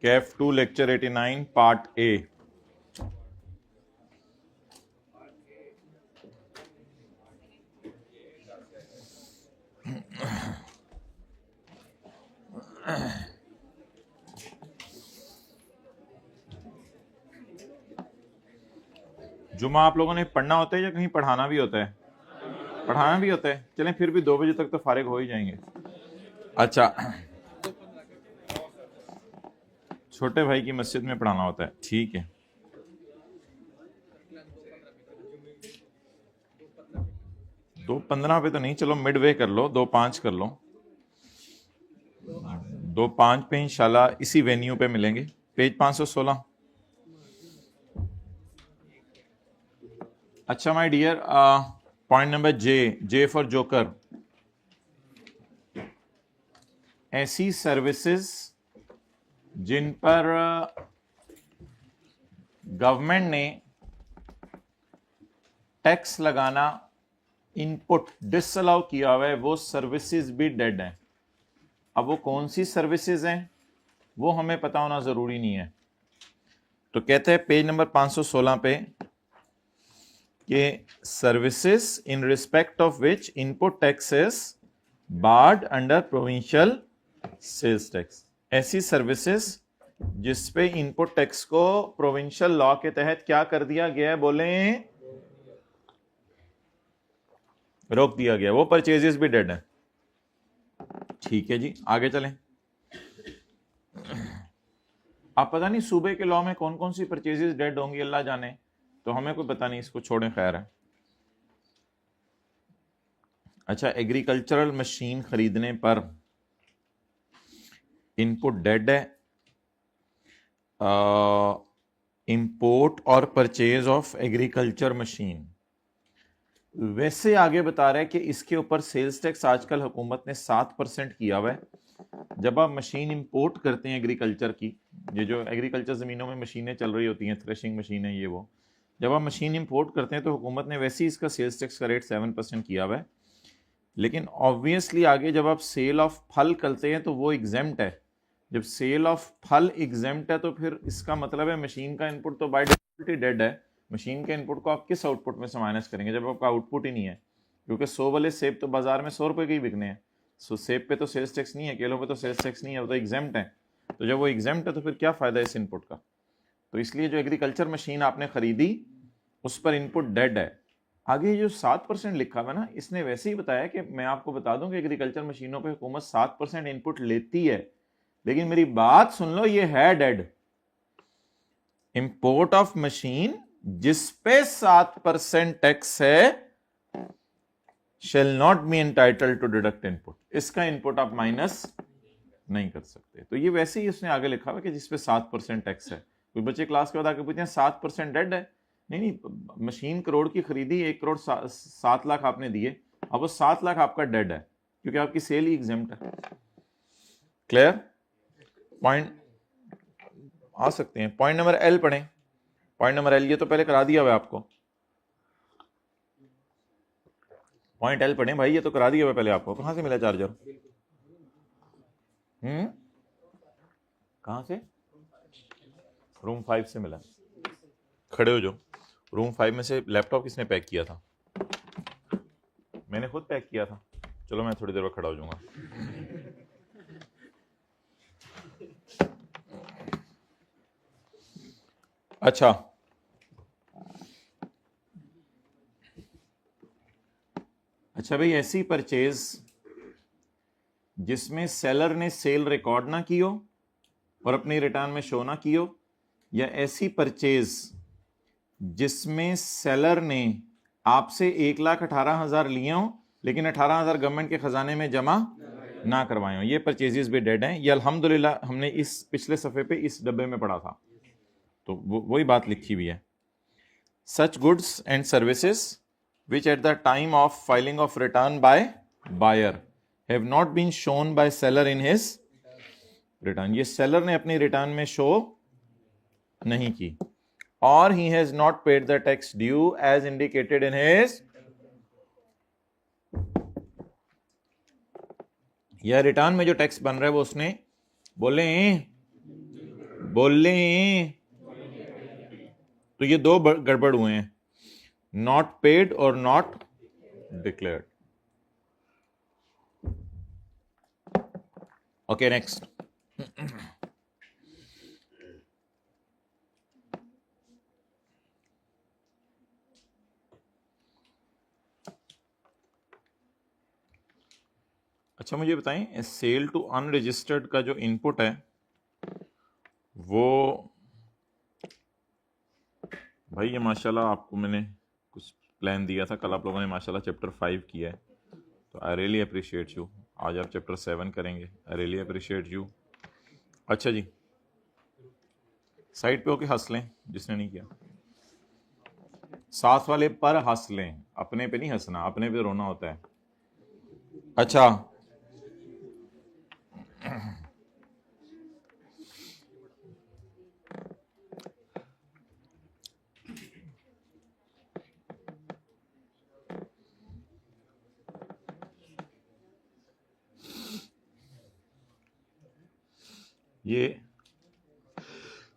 Kaif 2 lecture 89 part A. जुमा आप लोगों ने पढ़ना होता है या कहीं पढ़ाना भी होता है? पढ़ाना भी होता है। चलें फिर भी 2 बजे तक तो फारिग हो ही जाएंगे। अच्छा, छोटे भाई की मस्जिद में पढ़ाना होता है, ठीक है। 2:15 पे तो नहीं, चलो मिड वे कर लो, 2:05 कर लो। 2:05 पे इंशाल्लाह इसी वेन्यू पे मिलेंगे। पेज 516। अच्छा my dear, point number J for joker. ऐसी सर्विसेज जिन पर गवर्नमेंट ने टैक्स लगाना इनपुट डिसअलाउ किया हुआ है, वो सर्विसेज भी डेड हैं। अब वो कौन सी सर्विसेज हैं वो हमें पता होना जरूरी नहीं है। तो कहते हैं पेज नंबर 516 पे कि services in respect of which input tax is barred under provincial sales tax. ऐसी सर्विसेज जिस पे इनपुट टैक्स को प्रोविंशियल लॉ के तहत क्या कर दिया गया है, बोले रोक दिया गया, वो परचेजेस भी डेड है। ठीक है जी, आगे चलें। आप पता नहीं सूबे के लॉ में कौन कौन सी परचेजेस डेड होंगी, अल्लाह जाने, तो हमें कोई पता नहीं, इसको छोड़ें, खैर है। अच्छा, एग्रीकल्चरल मशीन खरीदने पर इनपुट डेड है। इंपोर्ट और परचेज ऑफ एग्रीकल्चर मशीन, वैसे आगे बता रहा है कि इसके ऊपर सेल्स टैक्स आजकल हुकूमत ने 7% किया हुआ है। जब आप मशीन इंपोर्ट करते हैं एग्रीकल्चर की, ये जो एग्रीकल्चर ज़मीनों में मशीनें चल रही होती हैं, थ्रेशिंग मशीनें, ये वो, जब आप मशीन इंपोर्ट करते हैं तो हुकूमत ने वैसे ही इसका सेल्स टैक्स का रेट 7% किया हुआ है। लेकिन ऑब्वियसली आगे जब आप सेल ऑफ फल करते हैं तो वो एग्जेम्प्ट है। जब सेल ऑफ फल एग्जेम्प्ट है तो फिर इसका मतलब है मशीन का इनपुट तो बाय डिफॉल्ट ही डेड है। मशीन के इनपुट को आप किस आउटपुट में से माइनस करेंगे जब आपका आउटपुट ही नहीं है? क्योंकि 100 वाले सेब तो बाजार में 100 रुपए के ही बिकने हैं। सो सेब पे तो सेल्स टैक्स नहीं है, केलों पे तो सेल्स टैक्स नहीं है, वो तो एग्जेम्प्ट है। तो जब वो एग्जेम्प्ट है तो फिर क्या फायदा है इस इनपुट का? तो इसलिए जो एग्रीकल्चर मशीन आपने खरीदी उस पर इनपुट डेड है। आगे जो 7% लिखा हुआ ना, इसने वैसे ही बताया कि मैं आपको बता दूं कि एग्रीकल्चर मशीनों पे हुकूमत 7% इनपुट लेती है, लेकिन मेरी बात सुन लो, ये है डेड। इंपोर्ट ऑफ मशीन जिस पे 7% टैक्स है shall not be entitled to deduct input. इसका इनपुट आप माइनस नहीं कर सकते। तो ये वैसे ही उसने आगे लिखा हुआ कि जिस पे 7% टैक्स है। कोई बच्चे क्लास के बाद आके पूछते हैं 7% डेड है? नहीं नहीं, मशीन करोड़ की खरीदी, 1,07 लाख आपने दिए, अब वो 7 लाख आपका डेड है क्योंकि आपकी सेल ही एग्जेम्प्ट है। क्लियर? पॉइंट आ सकते हैं। पॉइंट नंबर एल पढ़ें। पॉइंट नंबर एल ये तो पहले करा दिया हुआ आपको। पॉइंट एल पढ़ें भाई, ये तो करा दिया हुआ पहले आपको। कहां से मिला चार्जर? कहां से? रूम 5 से मिला। खड़े हो जाओ। रूम 5 में से लैपटॉप किसने पैक किया था? मैंने खुद पैक किया था। चलो मैं थोड़ी देर में खड़ा हो जाऊंगा। अच्छा भाई, ऐसी परचेज जिसमें सेलर ने सेल रिकॉर्ड ना की हो और अपनी रिटर्न में शो ना की हो, या ऐसी परचेज जिसमें सेलर ने आपसे 1,18,000 लिए हो लेकिन 18,000 गवर्नमेंट के खजाने में जमा ना करवाए हो, ये परचेजेस भी डेड हैं। ये अल्हम्दुलिल्लाह हमने इस पिछले सफ़े पे इस डब्बे में पढ़ा था, तो वही बात लिखी हुई है। Such goods and services which at the time of filing of return by buyer have not been shown by seller in his return, ये seller ने अपनी रिटर्न में शो नहीं की, और he has not paid the tax due as indicated in his, या return में जो टैक्स बन रहा है वो उसने बोले बोले तो ये दो गड़बड़ हुए हैं, नॉट पेड और नॉट डिक्लेयर्ड। Okay next. अच्छा मुझे बताएं, सेल टू अनरजिस्टर्ड का जो इनपुट है वो, भाई ये माशाल्लाह आपको मैंने कुछ प्लान दिया था, कल आप लोगों ने माशाल्लाह चैप्टर 5 किया है, तो आई रियली अप्रिशिएट यू। आज आप चैप्टर 7 करेंगे, आई रियली अप्रिशिएट यू। अच्छा जी, साइड पे होके हंस लें जिसने नहीं किया, साथ वाले पर हंस लें, अपने पे नहीं हंसना, अपने पे रोना होता है। अच्छा ये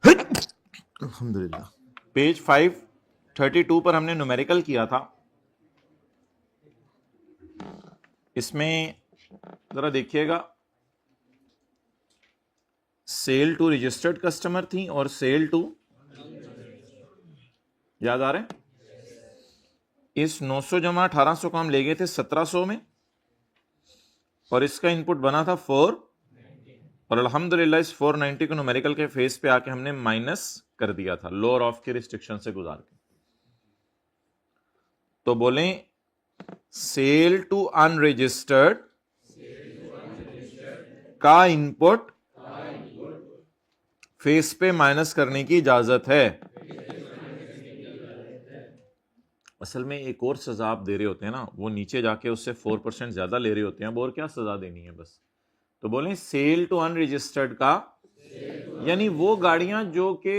अल्हम्दुलिल्लाह पेज 532 पर हमने न्यूमेरिकल किया था। इसमें जरा देखिएगा, सेल टू रजिस्टर्ड कस्टमर थी और सेल टू, याद आ रहे हैं? इस 900 जमा 1800 को हम ले गए थे 1700 में, और इसका इनपुट बना था 4, और अल्हम्दुलिल्लाह इस 490 को न्यूमेरिकल के फेस पे आके हमने माइनस कर दिया था, लोअर ऑफ के रिस्ट्रिक्शन से गुजार के। तो बोलें सेल टू अनरजिस्टर्ड का इनपुट फेस पे माइनस करने की इजाजत है। असल में एक और सजा आप दे रहे होते हैं ना, वो नीचे जाके उससे 4% ज्यादा ले रहे होते हैं, अब और क्या सजा देनी है बस। तो बोलें सेल टू अनरजिस्टर्ड का, यानी वो गाड़ियां जो कि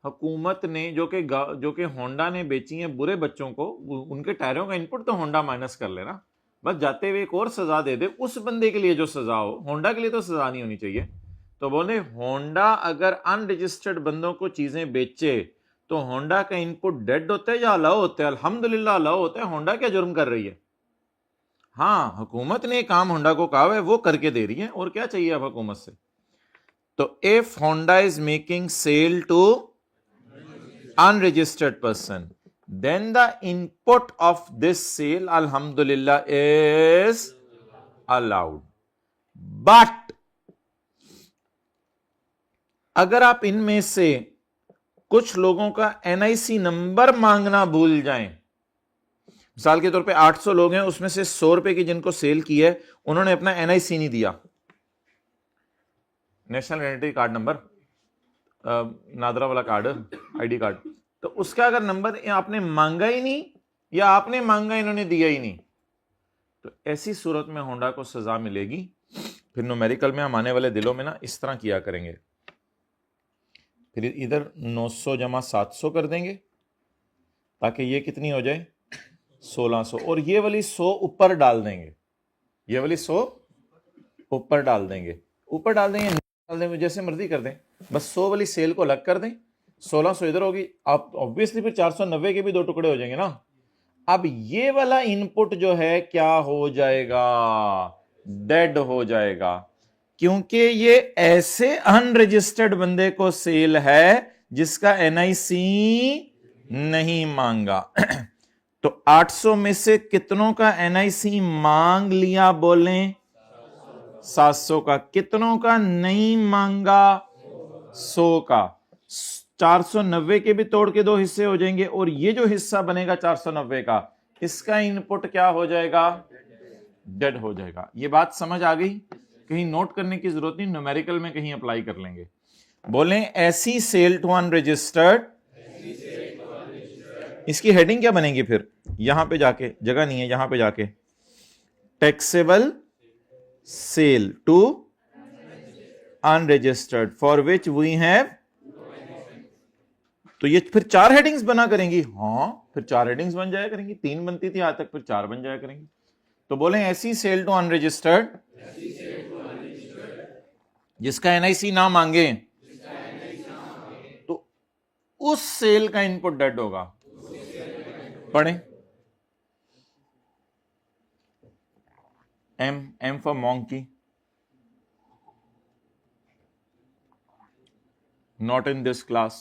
हुकूमत ने, जो कि होंडा ने बेची हैं बुरे बच्चों को, उनके टायरों का इनपुट तो होंडा माइनस कर लेना, बस जाते हुए एक और सजा दे दे उस बंदे के लिए जो सजा हो, होंडा के लिए तो सजा नहीं होनी चाहिए। तो बोले होंडा अगर अनरजिस्टर्ड बंदों को चीजें बेचे तो होंडा का इनपुट डेड होता है या अलाउ होता है? अल्हम्दुलिल्लाह अलाउ होता है। होंडा क्या जुर्म कर रही है? हाँ, हुकूमत ने काम होंडा को कहा है, वो करके दे रही है, और क्या चाहिए अब हुकूमत से। तो if Honda is making sale to unregistered person, then the input of this sale alhamdulillah is allowed. But अगर आप इनमें से कुछ लोगों का NIC नंबर मांगना भूल जाएं, मिसाल के तौर पे 800 लोग हैं, उसमें से 100 रुपए की जिनको सेल की है उन्होंने अपना NIC नहीं दिया, national identity card number, NADRA वाला कार्ड, ID कार्ड, तो उसका अगर नंबर आपने मांगा ही नहीं या आपने मांगा इन्होंने दिया ही नहीं, तो ऐसी सूरत में होंडा को सजा मिलेगी। फिर न्यूमेरिकल में हम आने वाले दिनों में ना इस तरह किया करेंगे, फिर इधर 900 जमा 700 कर देंगे ताकि ये कितनी हो जाए 1600, और ये वाली 100 ऊपर डाल देंगे, ये वाली 100 ऊपर डाल देंगे, ऊपर डाल देंगे, डाल देंगे, जैसे मर्जी कर दें, बस 100 वाली सेल को अलग कर दें, 1600 इधर होगी। आप ऑब्वियसली फिर 490 के भी दो टुकड़े हो जाएंगे ना। अब ये वाला इनपुट जो है क्या हो जाएगा? डेड हो जाएगा, क्योंकि ये ऐसे अनरजिस्टर्ड बंदे को सेल है जिसका NIC नहीं मांगा। तो 800 में से कितनों का NIC मांग लिया? बोलें 700 का। कितनों का नहीं मांगा? 100 का। 490 के भी तोड़ के दो हिस्से हो जाएंगे, और ये जो हिस्सा बनेगा 490 का, इसका इनपुट क्या हो जाएगा? डेड हो जाएगा। ये बात समझ आ गई? कहीं नोट करने की जरूरत नहीं, न्यूमेरिकल में कहीं अप्लाई कर लेंगे। बोलें ऐसी सेल टू अनरजिस्टर्ड, इसकी हेडिंग क्या बनेगी फिर? यहां पे जाके, जगह नहीं है, यहां पे जाके taxable sale to unregistered for which we have, तो ये फिर 4 हेडिंग्स बना करेंगी। हाँ, फिर 4 हेडिंग्स बन जाया करेंगी, 3 बनती थी आज तक, फिर 4 बन जाया करेंगी। तो बोलें ऐसी सेल टू अनरजिस्टर्ड जिसका NIC ना मांगे उस सेल का इनपुट डेड होगा। पढ़ें, M for monkey, not in this class.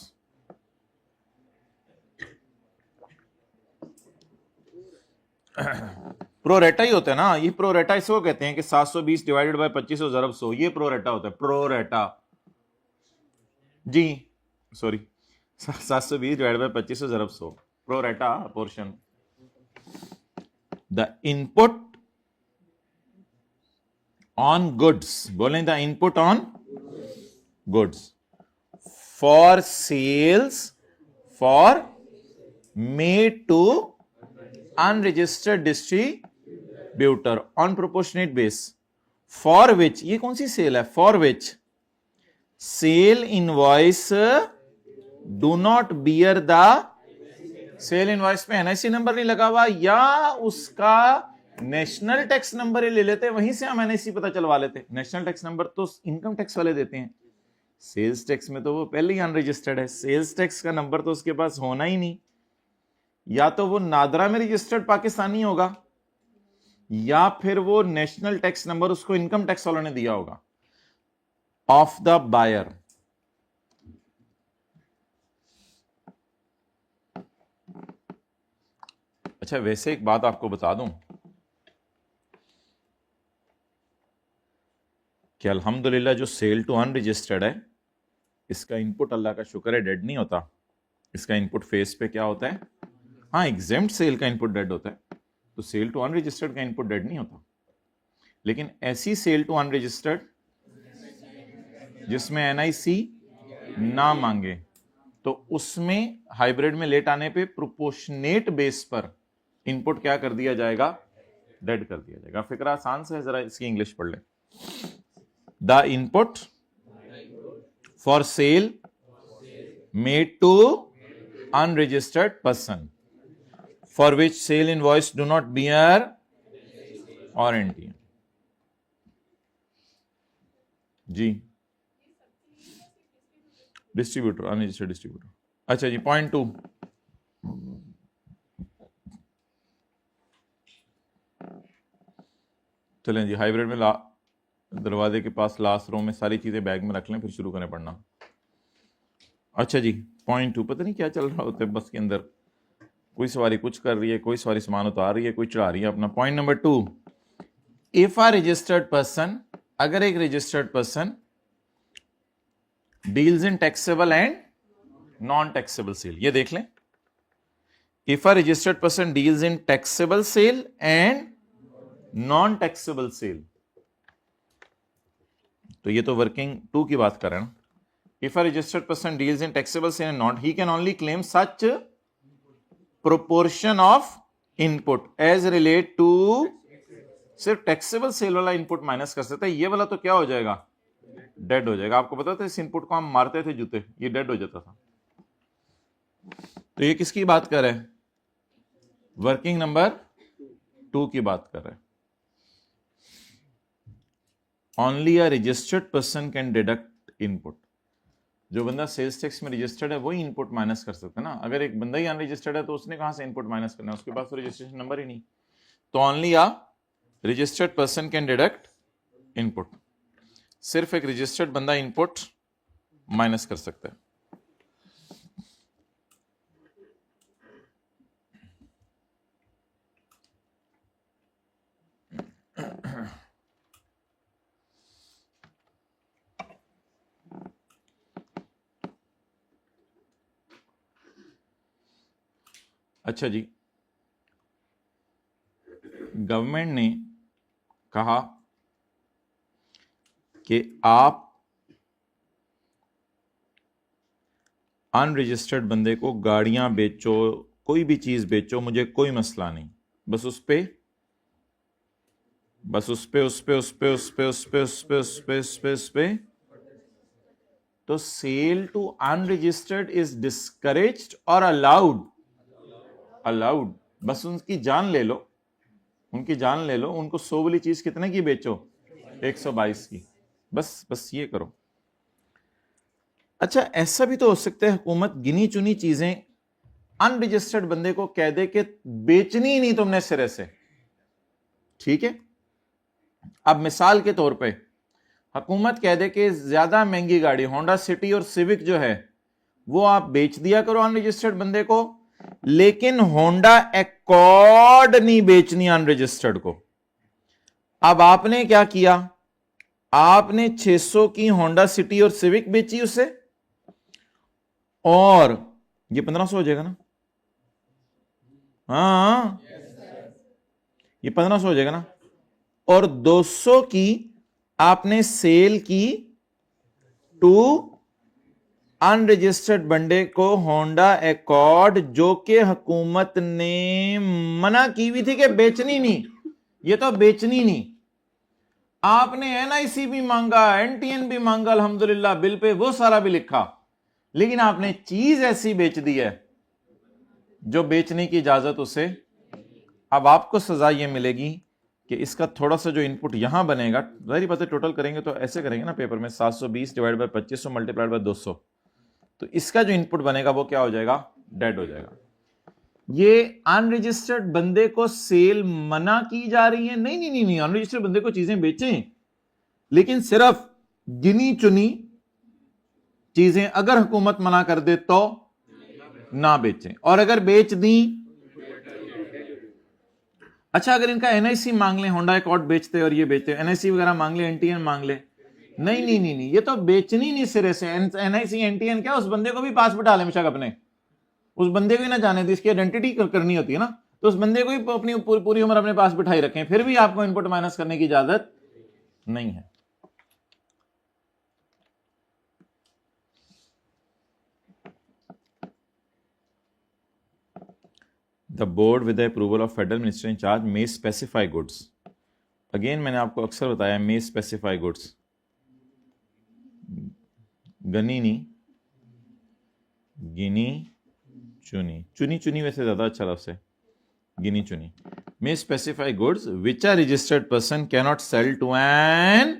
Pro rata ही होता है ना, ये प्रोरेटा इसको कहते हैं कि 720 डिवाइडेड बाय 2500 ज़रब 100, ये प्रोरेटा होता है, प्रोरेटा जी, सॉरी 720 डिवाइडेड बाय 2500 ज़रब 100, pro rata portion. The input on goods, बोलें the input on goods for sales for made to unregistered distributor on proportionate base, for which, ये कौन सी सेल है, for which sale invoice do not bear the, sale invoice पे NIC number नहीं लगा हुआ या उसका नेशनल टैक्स नंबर ही ले लेते, वहीं से हम एनआईसी पता चलवा लेते। नेशनल टैक्स नंबर तो इनकम टैक्स वाले देते हैं, सेल्स टैक्स में तो वो पहले ही अनरजिस्टर्ड है, सेल्स टैक्स का नंबर तो उसके पास होना ही नहीं, या तो वो नादरा में रजिस्टर्ड पाकिस्तानी होगा या फिर वो नेशनल टैक्स नंबर उसको इनकम टैक्स वालों ने दिया होगा ऑफ द बायर। अच्छा, वैसे एक बात आपको बता दूं कि अल्हम्दुलिल्लाह जो सेल टू अनरजिस्टर्ड है, इसका इनपुट अल्लाह का शुक्र है डेड नहीं होता, इसका इनपुट फेस पे क्या होता है, हाँ एग्जेम्प्ट सेल का इनपुट डेड होता है, तो सेल टू अनरजिस्टर्ड का इनपुट डेड नहीं होता। लेकिन ऐसी सेल टू अनरजिस्टर्ड जिसमें एनआईसी ना मांगे, तो उसमें हाइब्रिड में लेट आने पे प्रोपोर्शनेट बेस पर इनपुट क्या कर दिया जाएगा, डेड कर दिया जाएगा। फिक्रा आसान से है, जरा इसकी इंग्लिश पढ़ लें। The input for sale made to unregistered person for which sale invoice do not bear warranty। जी, डिस्ट्रीब्यूटर, अनरजिस्टर्ड डिस्ट्रीब्यूटर। अच्छा जी, पॉइंट 2, चलें जी, हाइब्रिड में दरवाजे के पास लास्ट रो में सारी चीजें बैग में रख लें, फिर शुरू करें पढ़ना। अच्छा जी, पॉइंट 2, पता नहीं क्या चल रहा होता है बस के अंदर, कोई सवारी कुछ कर रही है, कोई सवारी सामान उतार रही है, कोई चढ़ा रही है अपना। Point number 2, if a registered person, अगर एक registered person deals in taxable and non taxable sale, ये देख लें, if a registered person deals in taxable sale and non taxable sale, तो ये तो वर्किंग 2 की बात कर रहे हैं ना। If a registered person deals in taxable sale and non, he can only claim such proportion of input as relate to, सिर्फ टैक्सेबल सेल वाला इनपुट माइनस कर सकता है, ये वाला तो क्या हो जाएगा, डेड हो जाएगा। आपको पता था इस इनपुट को हम मारते थे जूते, ये डेड हो जाता था। तो ये किसकी बात कर रहे हैं, वर्किंग नंबर 2 की बात कर रहे हैं। Only a registered person can deduct input, जो बंदा सेल्स टैक्स में रजिस्टर्ड है वही इनपुट माइनस कर सकता है ना। अगर एक बंदा ही अनरजिस्टर्ड है तो उसने कहां से इनपुट माइनस करना है, उसके पास तो रजिस्ट्रेशन नंबर ही नहीं। तो only a registered person can deduct input, सिर्फ एक रजिस्टर्ड बंदा इनपुट माइनस कर सकता है। अच्छा जी, गवर्नमेंट ने कहा कि आप अनरजिस्टर्ड बंदे को गाड़ियां बेचो, कोई भी चीज बेचो, मुझे कोई मसला नहीं, बस उस पे तो sale to unregistered is discouraged और अलाउड, अलाउड, बस उनकी जान ले लो, उनकी जान ले लो, उनको 100 वाली चीज कितने की बेचो, 122 की, बस ये करो। अच्छा, ऐसा भी तो हो सकता है हुकूमत गिनी चुनी चीजें अनरजिस्टर्ड बंदे को कह दे कि बेचनी ही नहीं तुमने सिरे से, ठीक है। अब मिसाल के तौर पे हुकूमत कह दे कि ज्यादा महंगी गाड़ी होंडा सिटी और सिविक जो है वो आप बेच दिया करो अनरजिस्टर्ड बंदे को, लेकिन होंडा एकॉर्ड नहीं बेचनी अनरजिस्टर्ड को। अब आपने क्या किया, आपने 600 की होंडा सिटी और सिविक बेची उसे, और ये 1500 हो जाएगा ना, हाँ ये 1500 हो जाएगा ना, और 200 की आपने सेल की टू अनरजिस्टर्ड बंदे को होंडा एकॉर्ड, जो कि हुकूमत ने मना की हुई थी कि बेचनी नहीं, ये तो बेचनी नहीं। आपने एनआईसी भी मांगा, एनटीएन भी मांगा, अल्हम्दुलिल्लाह बिल पे वो सारा भी लिखा, लेकिन आपने चीज ऐसी बेच दी है जो बेचने की इजाजत उसे। अब आपको सजा ये मिलेगी कि इसका थोड़ा सा जो इनपुट यहां बनेगा, जाहिर बात है टोटल करेंगे तो ऐसे करेंगे ना पेपर में, 720 डिवाइड बाय 2500 मल्टीप्लाइड बाय 200, तो इसका जो इनपुट बनेगा वो क्या हो जाएगा, डेड हो जाएगा। ये अनरजिस्टर्ड बंदे को सेल मना की जा रही है, नहीं नहीं नहीं नहीं, अनरजिस्टर्ड बंदे को चीजें बेचें, लेकिन सिर्फ गिनी चुनी चीजें, अगर हुकूमत मना कर दे तो ना बेचें, और अगर बेच दी, अच्छा अगर इनका एनआईसी मांग ले, होंडा एकॉर्ड बेचते और ये बेचते, एनआईसी वगैरह मांग ले, एनटीएन मांग ले, नहीं नहीं नहीं नहीं, ये तो बेचनी नहीं सिरे से। एनआईसी एनटीएन क्या, उस बंदे को भी पास बिठा ले बेशक अपने, उस बंदे को ही ना जाने दे, इसकी आइडेंटिटी करनी होती है ना, तो उस बंदे को ही अपनी पूरी उम्र अपने पास बिठाई रखें, फिर भी आपको इनपुट माइनस करने की इजाजत नहीं है। The board with the approval of federal minister in charge may specify goods, again मैंने आपको अक्सर बताया मे स्पेसिफाई गुड्स, गनी नहीं, गिनी चुनी, चुनी चुनी वैसे ज्यादा अच्छा लफ्ज़ है, गिनी चुनी, may specify goods which are registered person cannot sell to an,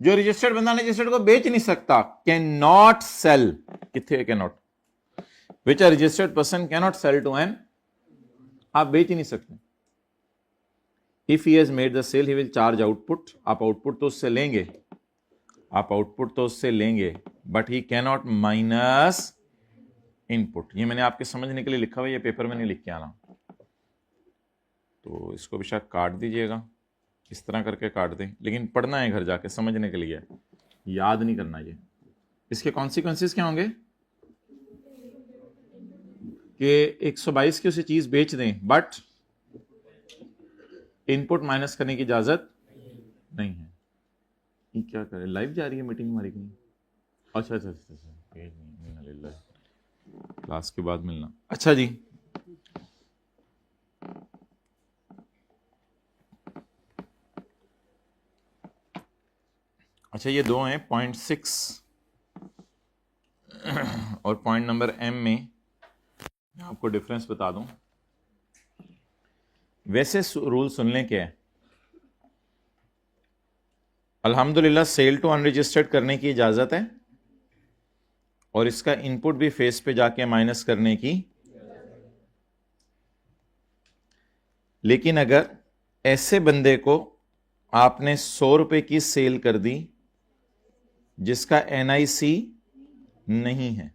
जो रजिस्टर्ड बंदा रजिस्टर्ड को बेच नहीं सकता, कैन नॉट सेल, कितने can not, which are registered person can not sell to an, आप बेच ही नहीं सकते। If he has made the sale he will charge output, आप आउटपुट तो उससे लेंगे, आप आउटपुट तो उससे लेंगे, but he can not minus input. ये मैंने आपके समझने के लिए लिखा हुआ, ये पेपर में नहीं लिख के आना, तो इसको भी शायद काट दीजिएगा, इस तरह करके काट दें, लेकिन पढ़ना है घर जाके समझने के लिए, याद नहीं करना। ये इसके कॉन्सिक्वेंसेस क्या होंगे कि 122 की उसे चीज बेच दें, बट इनपुट माइनस करने की इजाजत नहीं है। ये क्या करें, लाइव जा रही है मीटिंग हमारी कहीं, अच्छा अच्छा अच्छा अच्छा, क्लास के बाद मिलना, अच्छा जी। अच्छा ये दो हैं, 0.6 और पॉइंट नंबर एम में मैं आपको डिफरेंस बता दूं। वैसे रूल सुन लें क्या है, अल्हम्दुलिल्लाह सेल टू अनरजिस्टर्ड करने की इजाजत है, और इसका इनपुट भी फेस पे जाके माइनस करने की, लेकिन अगर ऐसे बंदे को आपने 100 रुपए की सेल कर दी जिसका एनआईसी नहीं है,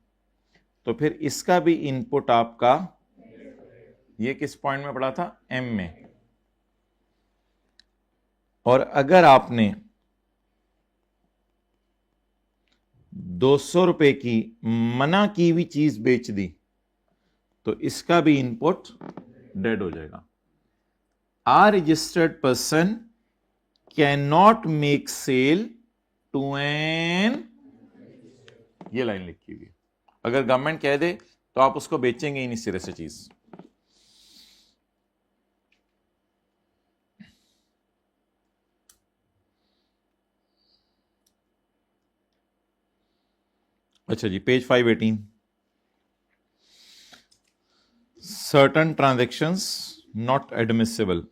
तो फिर इसका भी इनपुट आपका, ये किस पॉइंट में पड़ा था, एम में। और अगर आपने 200 रुपए की मना की हुई चीज बेच दी तो इसका भी इनपुट डेड हो जाएगा। A registered person can not make sale to an, ये लाइन लिखी हुई है, अगर गवर्नमेंट कह दे तो आप उसको बेचेंगे ही नहीं सिरे से चीज। अच्छा जी, page 518, certain transactions not admissible.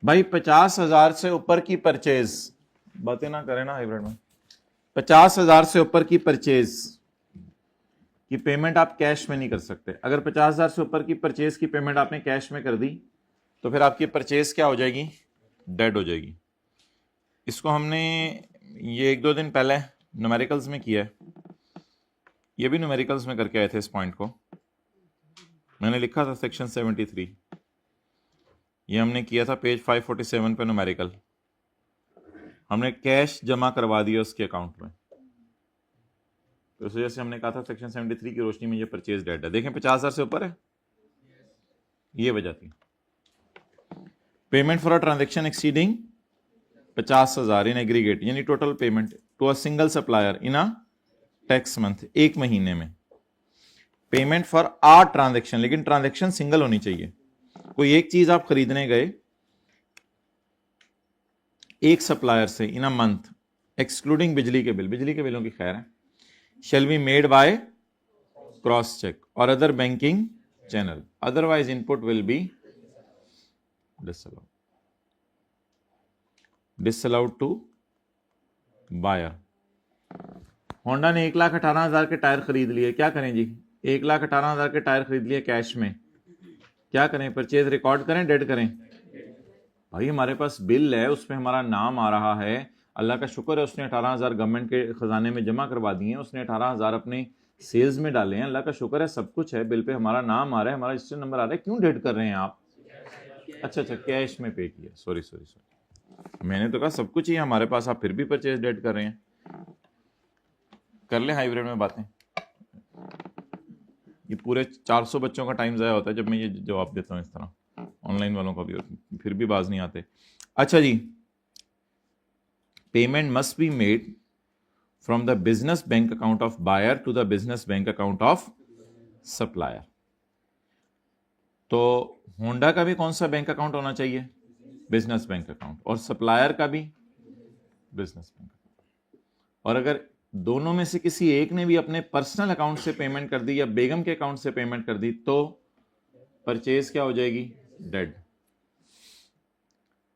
भाई 50,000 से ऊपर की परचेज, बातें ना करें ना हाइब्रिड में, 50,000 से ऊपर की परचेज की पेमेंट आप कैश में नहीं कर सकते। अगर 50,000 से ऊपर की परचेज की पेमेंट आपने कैश में कर दी तो फिर आपकी परचेज क्या हो जाएगी, डेड हो जाएगी। इसको हमने ये 1-2 दिन पहले न्यूमेरिकल्स में किया है, ये भी न्यूमेरिकल्स में करके आए थे। इस पॉइंट को मैंने लिखा था सेक्शन 73, ये हमने किया था पेज 547 पे न्यूमेरिकल, हमने कैश जमा करवा दिया उसके अकाउंट में, तो इस वजह से हमने कहा था सेक्शन 73 की रोशनी में ये परचेज डेट है। देखें 50,000 से ऊपर है, ये वजह थी। Payment for a transaction exceeding 50,000 in aggregate, यानी total payment to a single supplier in a tax month, एक महीने में। पेमेंट फॉर आ ट्रांजेक्शन, लेकिन ट्रांजेक्शन सिंगल होनी चाहिए। कोई एक चीज आप खरीदने गए एक सप्लायर से इन अ मंथ, एक्सक्लूडिंग बिजली के बिल, बिजली के बिलों की खैर है, shall be made by cross check or other banking channel, otherwise input will be disallowed to buyer। Honda ने 1,18,000 के टायर खरीद लिए, क्या करें जी, 1,18,000 के टायर खरीद लिए कैश में, क्या करें, परचेज रिकॉर्ड करें, डेड करें? भाई हमारे पास बिल है, उसमें हमारा नाम आ रहा है, अल्लाह का शुक्र है उसने 18,000 गवर्नमेंट के खजाने में जमा करवा दिए हैं, उसने 18,000 अपने सेल्स में डाले हैं, अल्लाह का शुक्र है, सब कुछ है, बिल पे हमारा नाम आ रहा है, हमारा रजिस्टर नंबर आ रहा है, क्यों डेड कर रहे हैं आप? अच्छा कैश में पे किया, सॉरी, मैंने तो कहा सब कुछ ही हमारे पास, आप फिर भी परचेज डेड कर रहे हैं। कर ले हाइब्रिड में बातें, ये पूरे 400 बच्चों का टाइम ज़ाया होता है जब मैं ये जवाब देता हूँ इस तरह, ऑनलाइन वालों का भी, फिर भी बाज नहीं आते। अच्छा जी, payment must be made from the business bank account of buyer to the business bank account of supplier. तो होंडा का भी कौन सा बैंक अकाउंट होना चाहिए, बिजनेस बैंक अकाउंट, और सप्लायर का भी बिजनेस बैंक अकाउंट। और अगर दोनों में से किसी एक ने भी अपने पर्सनल अकाउंट से पेमेंट कर दी या बेगम के अकाउंट से पेमेंट कर दी तो परचेज क्या हो जाएगी, dead.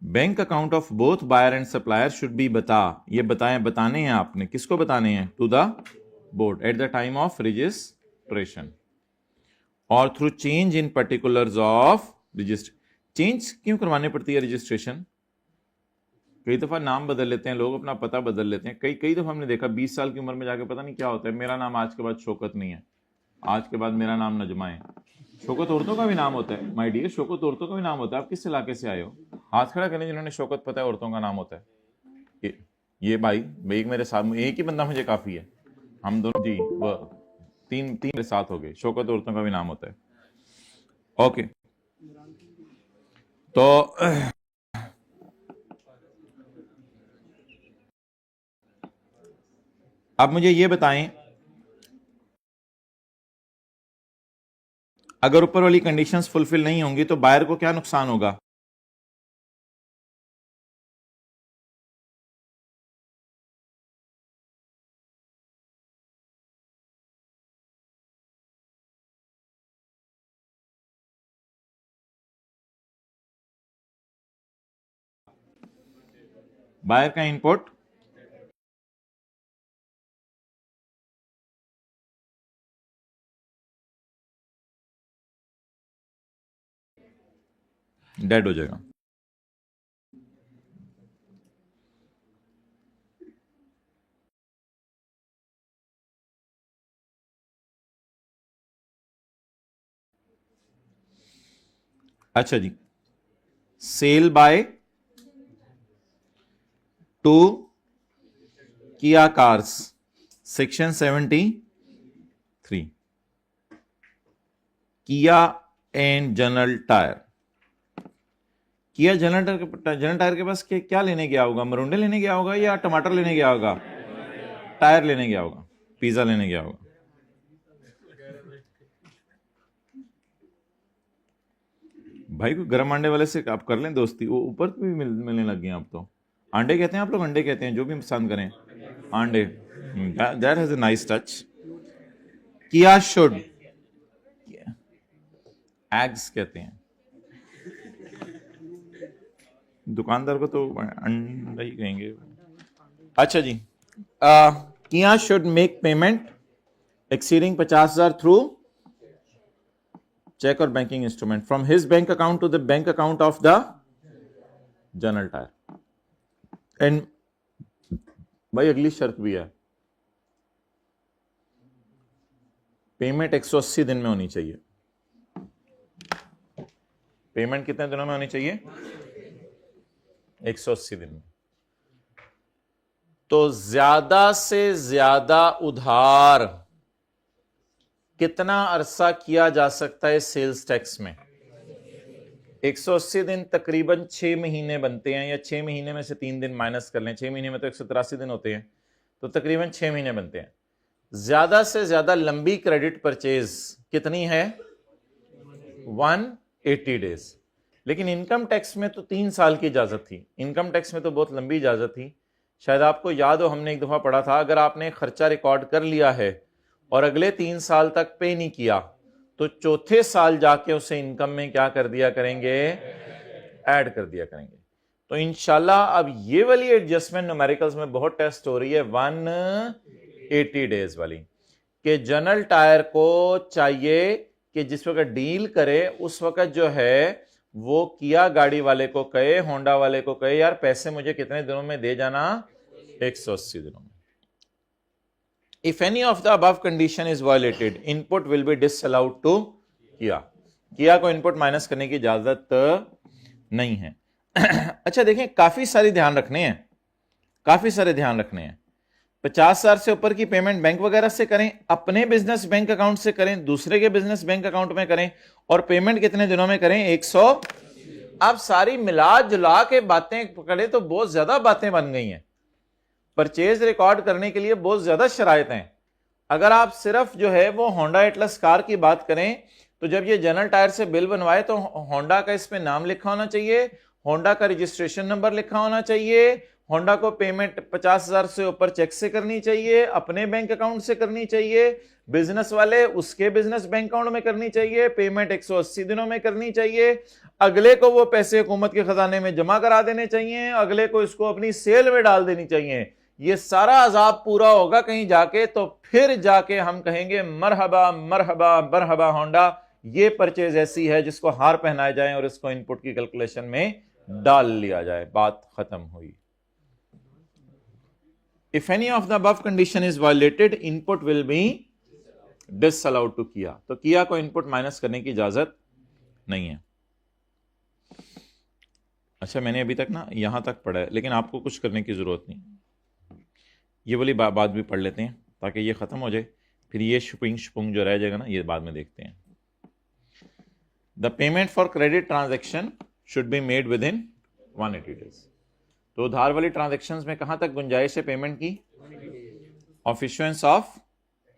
Bank account of both buyer and supplier should be ये बताने हैं आपने, किसको बताने हैं, to the board at the time of registration और through change in particulars of register. Change क्यों करवानी पड़ती है रजिस्ट्रेशन? कई दफा नाम बदल लेते हैं लोग, अपना पता बदल लेते हैं, कई दफा हमने देखा 20 साल की उम्र में जाके पता नहीं क्या होता है, मेरा नाम आज के बाद शौकत नहीं है, आज के बाद मेरा नाम नजमा है। शौकत औरतों का भी नाम होता है माय डियर, शौकत औरतों का भी नाम होता है। आप किस इलाके से आए हो, हाथ खड़ा करें जिन्होंने शौकत पता है औरतों का नाम होता है। ये भाई एक मेरे साथ, एक ही बंदा मुझे काफी है, हम दोनों जी वो तीन मेरे साथ हो गए, शौकत औरतों का भी नाम होता है। ओके, तो अब मुझे ये बताएं, अगर ऊपर वाली कंडीशंस फुलफिल नहीं होंगी तो बायर को क्या नुकसान होगा? बायर का इनपुट डेड हो जाएगा। अच्छा जी, सेल बाय टू किया कार्स, सेक्शन 73, किया एंड जनरल टायर। किया जनरल टायर के पास क्या लेने गया होगा, मरुंडे लेने गया होगा या टमाटर लेने गया होगा, टायर लेने गया होगा, पिज्जा लेने गया होगा। भाई को गर्म अंडे वाले से आप कर लें दोस्ती, वो ऊपर भी मिलने लग गए आप तो। अंडे कहते हैं आप लोग, अंडे कहते हैं, जो भी पसंद करें, अंडे, that has a nice touch. किया शुड, एग्स कहते हैं, दुकानदार को तो अंडा ही कहेंगे। अच्छा जी, किया should make payment exceeding 50,000 through cheque और banking instrument from his bank account to the bank account of the general tyre. And भाई अगली शर्त भी है, पेमेंट 180 दिन में होनी चाहिए। पेमेंट कितने दिनों में होनी चाहिए? 180 दिन में। तो ज्यादा से ज्यादा उधार कितना अरसा किया जा सकता है सेल्स टैक्स में? 180 दिन तकरीबन 6 महीने बनते हैं, या 6 महीने में से 3 दिन माइनस कर लें, 6 महीने में तो 183 दिन होते हैं, तो तकरीबन 6 महीने बनते हैं। ज्यादा से ज्यादा लंबी क्रेडिट परचेज कितनी है? 180 डेज। लेकिन इनकम टैक्स में तो 3 साल की इजाजत थी, इनकम टैक्स में तो बहुत लंबी इजाजत थी। शायद आपको याद हो, हमने एक दफा पढ़ा था, अगर आपने खर्चा रिकॉर्ड कर लिया है और अगले 3 साल तक पे नहीं किया, तो चौथे साल जाके उसे इनकम में क्या कर दिया करेंगे? ऐड कर दिया करेंगे। तो इंशाल्लाह अब ये वाली एडजस्टमेंट न्यूमेरिकल्स में बहुत टेस्ट हो रही है, 180 डेज वाली, कि जनरल टायर को चाहिए कि जिस वक्त डील करे उस वक्त जो है वो किया गाड़ी वाले को कहे, होंडा वाले को कहे, यार पैसे मुझे कितने दिनों में दे जाना? 180 दिनों में। If any of the above condition is violated, input will be disallowed to किया। किया को इनपुट माइनस करने की इजाजत नहीं है। अच्छा देखें, काफी सारे ध्यान रखने हैं, काफी सारे ध्यान रखने हैं। 50,000 से ऊपर की पेमेंट बैंक वगैरह से करें, अपने बिजनेस बैंक अकाउंट से करें, दूसरे के बिजनेस बैंक अकाउंट में करें, और पेमेंट कितने दिनों में करें? 100। अब सारी मिला जुला के बातें पकड़े तो बहुत ज्यादा बातें बन गई हैं। परचेज रिकॉर्ड करने के लिए बहुत ज्यादा शराइत हैं। अगर आप सिर्फ जो है वो होंडा एटलस कार की बात करें, तो जब ये जनरल टायर से बिल बनवाए तो होंडा का इसमें नाम लिखा होना चाहिए, होंडा का रजिस्ट्रेशन नंबर लिखा होना चाहिए, होंडा को पेमेंट 50,000 से ऊपर चेक से करनी चाहिए, अपने बैंक अकाउंट से करनी चाहिए, बिजनेस वाले उसके बिजनेस बैंक अकाउंट में करनी चाहिए, पेमेंट 180 दिनों में करनी चाहिए, अगले को वो पैसे हुकूमत के खजाने में जमा करा देने चाहिए, अगले को इसको अपनी सेल में डाल देनी चाहिए। ये सारा अजाब पूरा होगा कहीं जाके, तो फिर जाके हम कहेंगे मरहबा मरहबा मरहबा होंडा, ये परचेज ऐसी है जिसको हार पहनाया जाए और इसको इनपुट की कैलकुलेशन में डाल लिया जाए, बात खत्म हुई। If any of the above condition is violated, input will be disallowed to किया। तो किया को इनपुट माइनस करने की इजाजत नहीं है। अच्छा, मैंने अभी तक ना यहां तक पढ़ा है, लेकिन आपको कुछ करने की जरूरत नहीं। ये वाली बात भी पढ़ लेते हैं ताकि ये खत्म हो जाए, फिर ये शुपिंग शुपुंग जो रह जाएगा ना, ये बाद में देखते हैं। The payment for credit transaction should be made with in 180 days. तो उधार वाली ट्रांजैक्शंस में कहां तक गुंजाइश है पेमेंट की? Of issuance of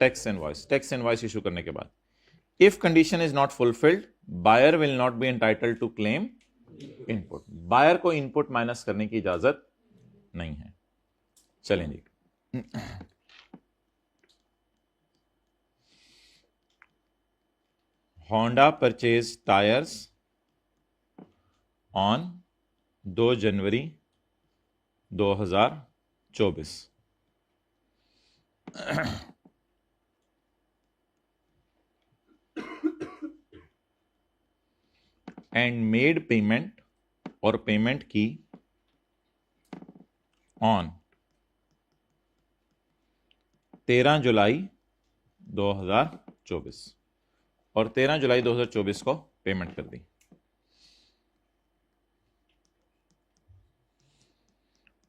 tax invoice, tax invoice issue करने के बाद। If condition is not fulfilled, buyer will not be entitled to claim input. Buyer को इनपुट माइनस करने की इजाजत नहीं है। चलें जी, होंडा परचेज टायर्स ऑन 2 जनवरी 2024 एंड मेड पेमेंट, और पेमेंट की ऑन 13 जुलाई 2024, और 13 जुलाई 2024 को पेमेंट कर दी।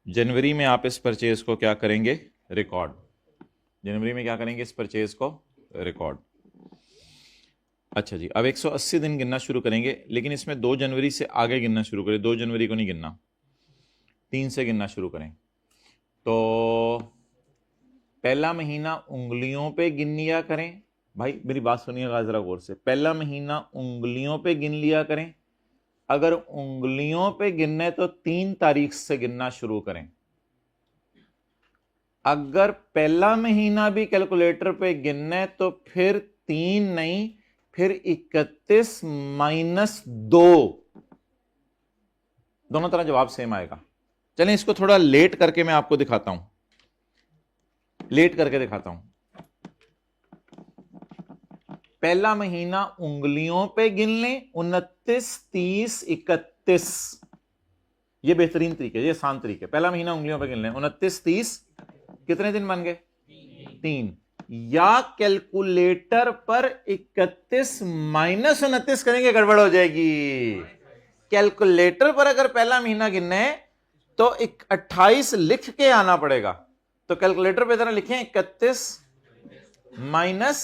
जनवरी में आप इस परचेज को क्या करेंगे? रिकॉर्ड। जनवरी में क्या करेंगे? इस परचेज को रिकॉर्ड। अच्छा जी, अब 180 दिन गिनना शुरू करेंगे, लेकिन इसमें 2 जनवरी से आगे गिनना शुरू करें। 2 जनवरी को नहीं गिनना, 3 से गिनना शुरू करें। तो पहला महीना उंगलियों पे गिन लिया करें। भाई मेरी बात सुनिएगा जरा गौर से, पहला महीना उंगलियों पे गिन लिया करें। अगर उंगलियों पे गिनने तो 3 तारीख से गिनना शुरू करें। अगर पहला महीना भी कैलकुलेटर पे गिनने तो फिर 3 नहीं, फिर 31 - 2, दोनों तरह जवाब सेम आएगा। चलें इसको थोड़ा लेट करके मैं आपको दिखाता हूं, लेट करके दिखाता हूं। पहला महीना उंगलियों पे गिन लें, 29, 30, 31। ये बेहतरीन तरीके, ये आसान तरीके। पहला महीना उंगलियों पे गिन लें, 29, 30, कितने दिन बन गए? 3। या कैलकुलेटर पर 31 माइनस 29 करेंगे, गड़बड़ हो जाएगी। कैलकुलेटर पर अगर पहला महीना गिनना है तो 28 लिख के आना पड़ेगा। तो कैलकुलेटर पे जरा लिखें 31 माइनस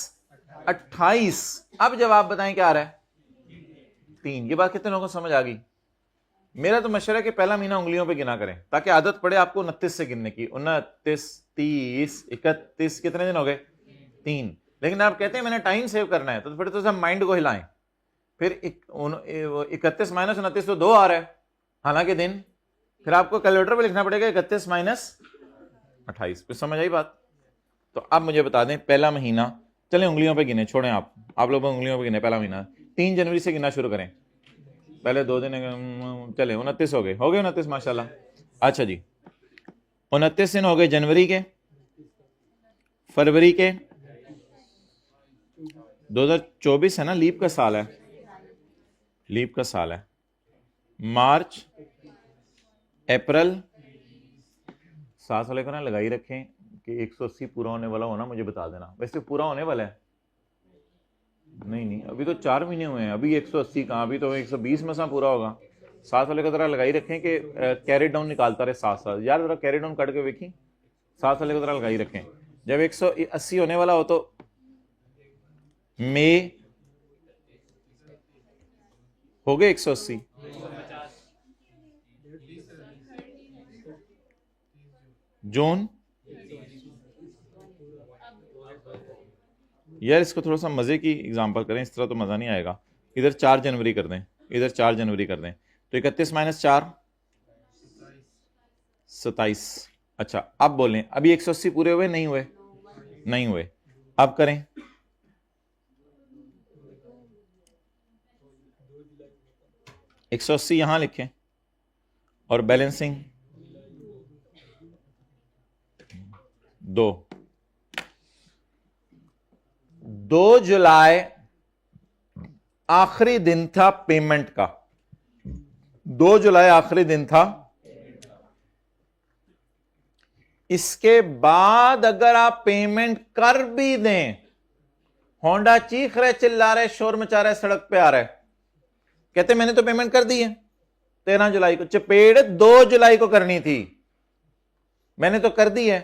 28। अब जवाब बताएं क्या आ रहा है? 3। ये बात कितने लोगों को समझ आ गई? मेरा तो मशवरा है कि पहला महीना उंगलियों पे गिना करें ताकि आदत पड़े आपको 29 से गिनने की। 29, 30, 31, कितने दिन हो गए? 3। लेकिन आप कहते हैं मैंने टाइम सेव करना है, तो फिर तो सब माइंड को हिलाएं। फिर 31 माइनस 29 तो 2 आ रहा है, हालांकि दिन। फिर आपको कैलकुलेटर पे लिखना पड़ेगा 31 माइनस 28। फिर समझ आई बात? तो अब मुझे बता दें पहला महीना, चलें उंगलियों पे गिने, छोड़ें आप लोग उंगलियों पे गिने। पहला महीना 3 जनवरी से गिनना शुरू करें। पहले 2 दिन चले, 29 हो गए 29 माशाल्लाह। अच्छा जी, 29 दिन हो गए जनवरी के, फरवरी के, 2024 है ना, लीप का साल है, लीप का साल है। मार्च, अप्रैल, 7 वाले को ना लगाई रखें कि 180 पूरा होने वाला होना, मुझे बता देना। वैसे पूरा होने वाला है? नहीं, अभी तो 4 महीने हुए हैं, अभी 180 कहाँ, अभी तो 120 में सा पूरा होगा। 7 वाले को जरा लगाई रखें कि कैरी डाउन निकालता रहे 7 यार, जरा कैरी डाउन कट के देखी। 7 वाले को जरा लगाई रखें। जब 180 होने वाला हो तो मई हो गए 180, जून, यार इसको थोड़ा सा मजे की एग्जांपल करें, इस तरह तो मजा नहीं आएगा। इधर 4 जनवरी कर दें, इधर 4 जनवरी कर दें, तो 31 माइनस 4, 27। अच्छा अब बोलें, अभी 180 पूरे हुए? नहीं हुए, नहीं हुए। अब करें, एक 180 यहां लिखें और बैलेंसिंग 2 जुलाई आखिरी दिन था पेमेंट का। 2 जुलाई आखिरी दिन था। इसके बाद अगर आप पेमेंट कर भी दें, होंडा चीख रहे, चिल्ला रहे, शोर मचा रहे, सड़क पे आ रहे, कहते मैंने तो पेमेंट कर दी है 13 जुलाई को, चपेट 2 जुलाई को करनी थी, मैंने तो कर दी है।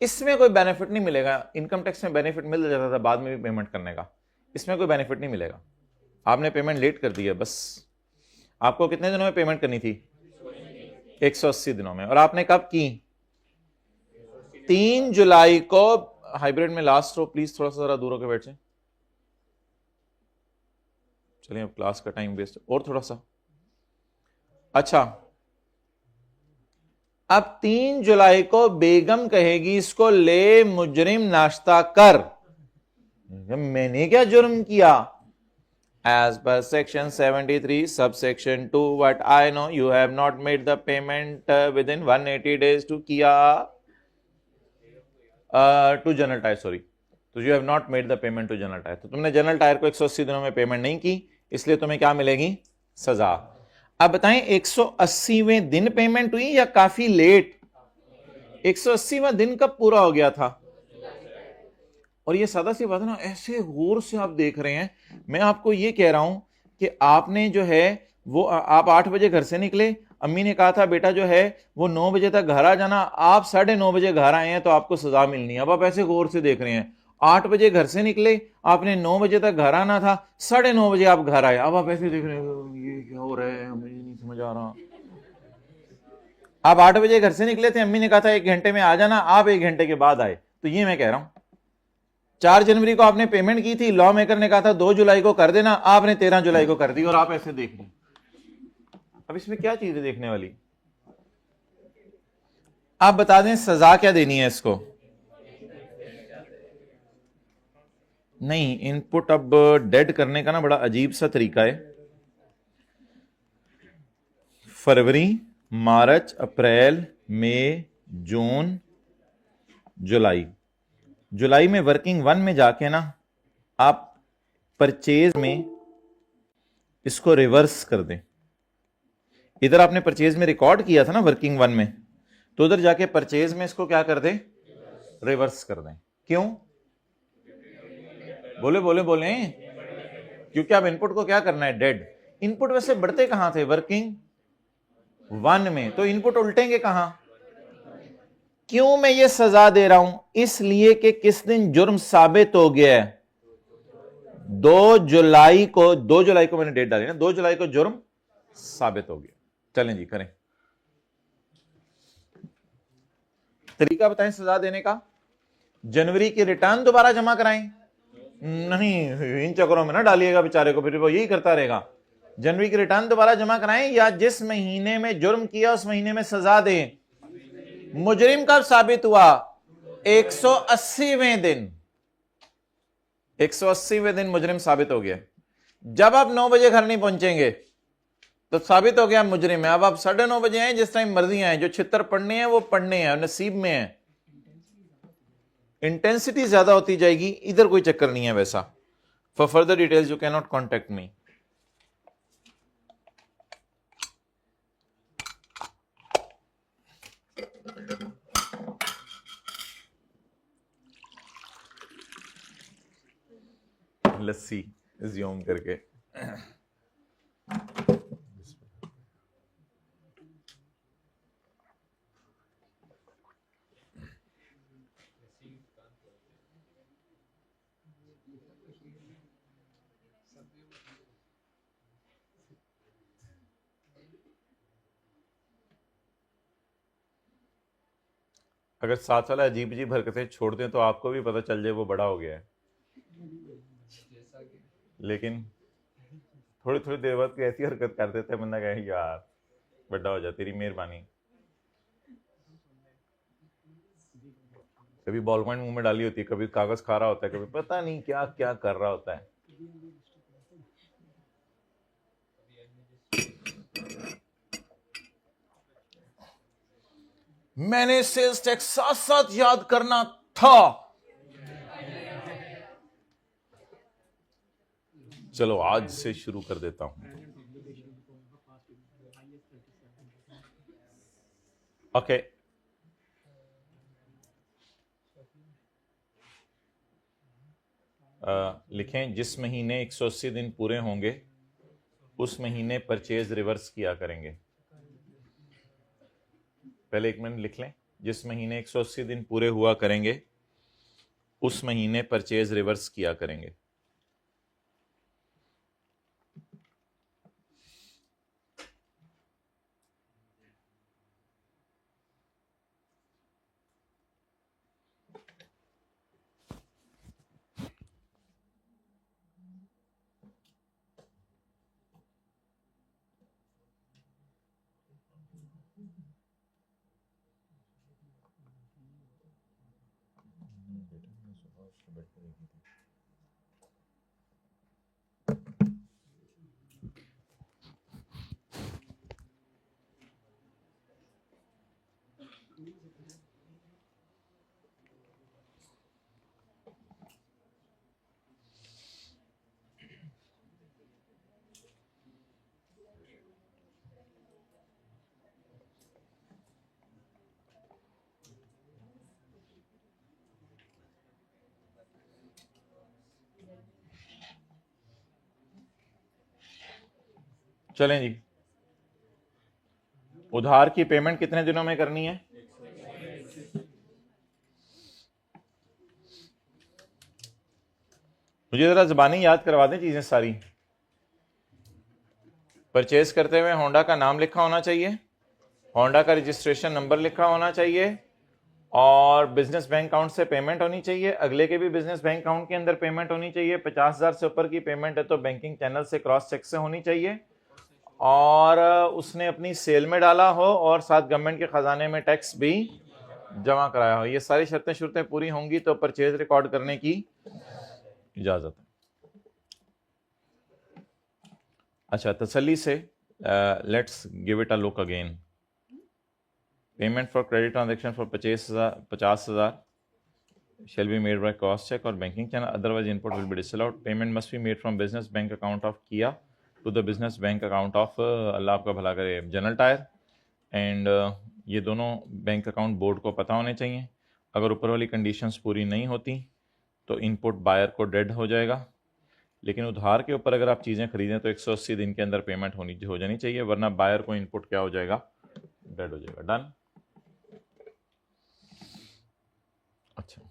इसमें कोई बेनिफिट नहीं मिलेगा। इनकम टैक्स में बेनिफिट मिल जाता था बाद में भी पेमेंट करने का, इसमें कोई बेनिफिट नहीं मिलेगा। आपने पेमेंट लेट कर दी है बस। आपको कितने दिनों में पेमेंट करनी थी? 180 दिनों में। और आपने कब की? 3 जुलाई को। हाइब्रिड में लास्ट रो प्लीज थोड़ा सा जरा दूर होकर बैठ जाए। चलिए अब क्लास का टाइम वेस्ट, और थोड़ा सा। अच्छा अब 3 जुलाई को बेगम कहेगी इसको ले मुजरिम नाश्ता कर। मैंने क्या जुर्म किया? As per section 73 subsection 2, what I know, you have not made the payment within 180 days to Kia to General Tyre, sorry, तो you have not made the payment to General Tyre। तो तुमने जनरल टायर को 180 दिनों में payment नहीं की, इसलिए तुम्हें क्या मिलेगी? सजा। अब बताएं 180वें दिन पेमेंट हुई या काफी लेट? 180वां दिन कब पूरा हो गया था? और ये सादा सी बात है ना, ऐसे गौर से आप देख रहे हैं। मैं आपको ये कह रहा हूं कि आपने जो है वो आप 8 बजे घर से निकले, अम्मी ने कहा था बेटा जो है वो 9 बजे तक घर आ जाना, आप 9:30 बजे घर आए हैं तो आपको सजा मिलनी है। अब आप ऐसे गौर से देख रहे हैं, 8 बजे घर से निकले, आपने 9 बजे तक घर आना था, 9:30 बजे आप घर आए। अब आप ऐसे देख रहे हैं ये क्या हो रहा है, मुझे नहीं समझ आ रहा। आप 8 बजे घर से निकले थे, अम्मी ने कहा था 1 घंटे में आ जाना, आप 1 घंटे के बाद आए। तो ये मैं कह रहा हूं 4 जनवरी को आपने पेमेंट की थी, लॉ मेकर ने कहा था 2 जुलाई को कर देना, आपने 13 जुलाई को कर दी, और आप ऐसे देख रहे हैं। अब इसमें क्या चीज है देखने वाली? आप बता दें सजा क्या देनी है इसको? नहीं, इनपुट अब डेड करने का ना बड़ा अजीब सा तरीका है। फरवरी, मार्च, अप्रैल, मई, जून, जुलाई। जुलाई में वर्किंग 1 में जाके ना आप परचेज में इसको रिवर्स कर दें। इधर आपने परचेज में रिकॉर्ड किया था ना वर्किंग 1 में, तो उधर जाके परचेज में इसको क्या कर दें, रिवर्स कर दें। क्यों? बोले बोले बोले क्योंकि आप इनपुट को क्या करना है, डेड। इनपुट वैसे बढ़ते कहां थे, वर्किंग 1 में, तो इनपुट उल्टेंगे कहां। क्यों मैं ये सजा दे रहा हूं, इसलिए कि किस दिन जुर्म साबित हो गया है, 2 जुलाई को, 2 जुलाई को मैंने डेट डाली ना, 2 जुलाई को जुर्म साबित हो गया। चलें जी करें, तरीका बताएं सजा देने का। जनवरी की रिटर्न दोबारा जमा कराएं, नहीं इन चक्करों में ना डालिएगा बेचारे को, फिर वो यही करता रहेगा। जनवरी की रिटर्न दोबारा जमा कराएं, या जिस महीने में जुर्म किया उस महीने में सजा दें। मुजरिम कब साबित हुआ, 180वें दिन, 180वें दिन मुजरिम साबित हो गया। जब आप 9 बजे घर नहीं पहुंचेंगे तो साबित हो गया मुजरिम है। अब आप 9:30 बजे आए, जिस टाइम मर्जी आए, जो छितर पढ़ने हैं वो पढ़ने हैं, नसीब में है। इंटेंसिटी ज्यादा होती जाएगी, इधर कोई चक्कर नहीं है वैसा। For further details you can not contact me. लस्सी ज्यूम करके अगर साथ वाला अजीब अजीब हरकतें छोड़ दें तो आपको भी पता चल जाए वो बड़ा हो गया है, लेकिन थोड़ी थोड़ी देर बाद कोई ऐसी हरकत कर देते हैं, बंदा कहे यार बड़ा हो जा, तेरी मेहरबानी। कभी बॉल पॉइंट मुंह में डाली होती है, कभी कागज खा रहा होता है, कभी पता नहीं क्या क्या कर रहा होता है। मैंने सेल्स टैक्स साथ साथ याद करना था। चलो आज से शुरू कर देता हूं। ओके लिखें, जिस महीने 180 दिन पूरे होंगे उस महीने परचेज रिवर्स किया करेंगे। पहले 1 मिनट लिख लें, जिस महीने 180 दिन पूरे हुआ करेंगे उस महीने परचेज रिवर्स किया करेंगे। चलें जी, उधार की पेमेंट कितने दिनों में करनी है? मुझे जरा ज़बानी याद करवा दें चीजें सारी। परचेज करते हुए होंडा का नाम लिखा होना चाहिए, होंडा का रजिस्ट्रेशन नंबर लिखा होना चाहिए, और बिजनेस बैंक अकाउंट से पेमेंट होनी चाहिए। अगले के भी बिजनेस बैंक अकाउंट के अंदर पेमेंट होनी चाहिए। 50,000 से ऊपर की पेमेंट है तो बैंकिंग चैनल से क्रॉस चेक से होनी चाहिए, और उसने अपनी सेल में डाला हो, और साथ गवर्नमेंट के खजाने में टैक्स भी जमा कराया हो। ये सारी शर्तें पूरी होंगी तो परचेज रिकॉर्ड करने की इजाजत है। अच्छा, तसल्ली से let's give it a look again. Payment for credit transaction for 50,000 shall be made by cross check or banking channel, otherwise input will be disallowed. Payment must be made from business bank account of Kia to the business bank account of अल्लाह आपका भला करे general tyre. And ये दोनों bank account board को पता होने चाहिए. अगर ऊपर वाली कंडीशंस पूरी नहीं होती तो इनपुट बायर को डेड हो जाएगा. लेकिन उधार के ऊपर अगर आप चीज़ें खरीदें तो 180 दिन के अंदर पेमेंट हो जानी चाहिए, वरना बायर को इनपुट क्या हो जाएगा, डेड हो जाएगा. डन. अच्छा,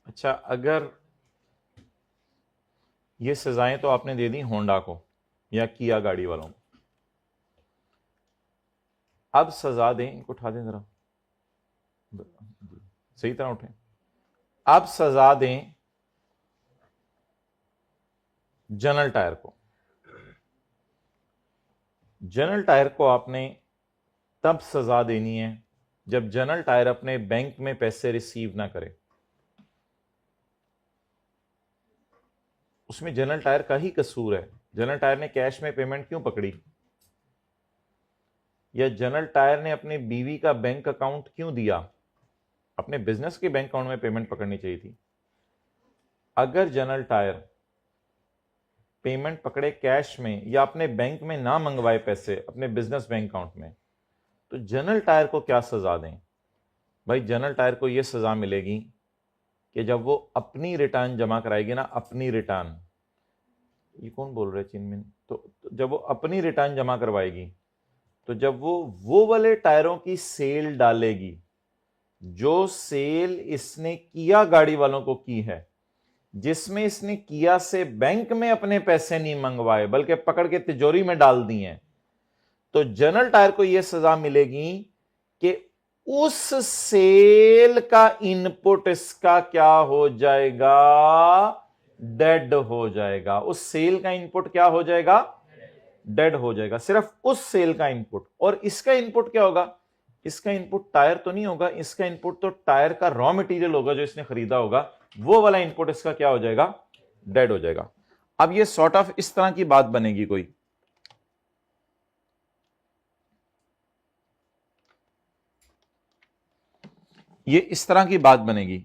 अच्छा, अगर ये सजाएं तो आपने दे दी होंडा को या किया गाड़ी वालों को, अब सजा दें, इनको उठा दें जरा, सही तरह उठें. अब सजा दें जनरल टायर को. जनरल टायर को आपने तब सजा देनी है जब जनरल टायर अपने बैंक में पैसे रिसीव ना करे. उसमें जनरल टायर का ही कसूर है. जनरल टायर ने कैश में पेमेंट क्यों पकड़ी, या जनरल टायर ने अपने बीवी का बैंक अकाउंट क्यों दिया. अपने बिजनेस के बैंक अकाउंट में पेमेंट पकड़नी चाहिए थी. अगर जनरल टायर पेमेंट पकड़े कैश में या अपने बैंक में ना मंगवाए पैसे अपने बिजनेस बैंक अकाउंट में, तो जनरल टायर को क्या सजा दें भाई. जनरल टायर को यह सजा मिलेगी कि जब वो अपनी रिटर्न जमा कराएगी ना, अपनी रिटर्न, ये कौन बोल रहे चिनमिन, तो जब वो अपनी रिटर्न जमा करवाएगी, तो जब वो वाले टायरों की सेल डालेगी जो सेल इसने किया गाड़ी वालों को की है, जिसमें इसने किया से बैंक में अपने पैसे नहीं मंगवाए बल्कि पकड़ के तिजोरी में डाल दिए, तो जनरल टायर को यह सजा मिलेगी कि उस सेल का इनपुट इसका क्या हो जाएगा, डेड हो जाएगा. उस सेल का इनपुट क्या हो जाएगा, डेड हो जाएगा. सिर्फ उस सेल का इनपुट. और इसका इनपुट क्या होगा, इसका इनपुट टायर तो नहीं होगा, इसका इनपुट तो टायर का रॉ मटेरियल होगा जो इसने खरीदा होगा, वो वाला इनपुट इसका क्या हो जाएगा, डेड हो जाएगा. अब ये सॉर्ट ऑफ इस तरह की बात बनेगी कोई, ये इस तरह की बात बनेगी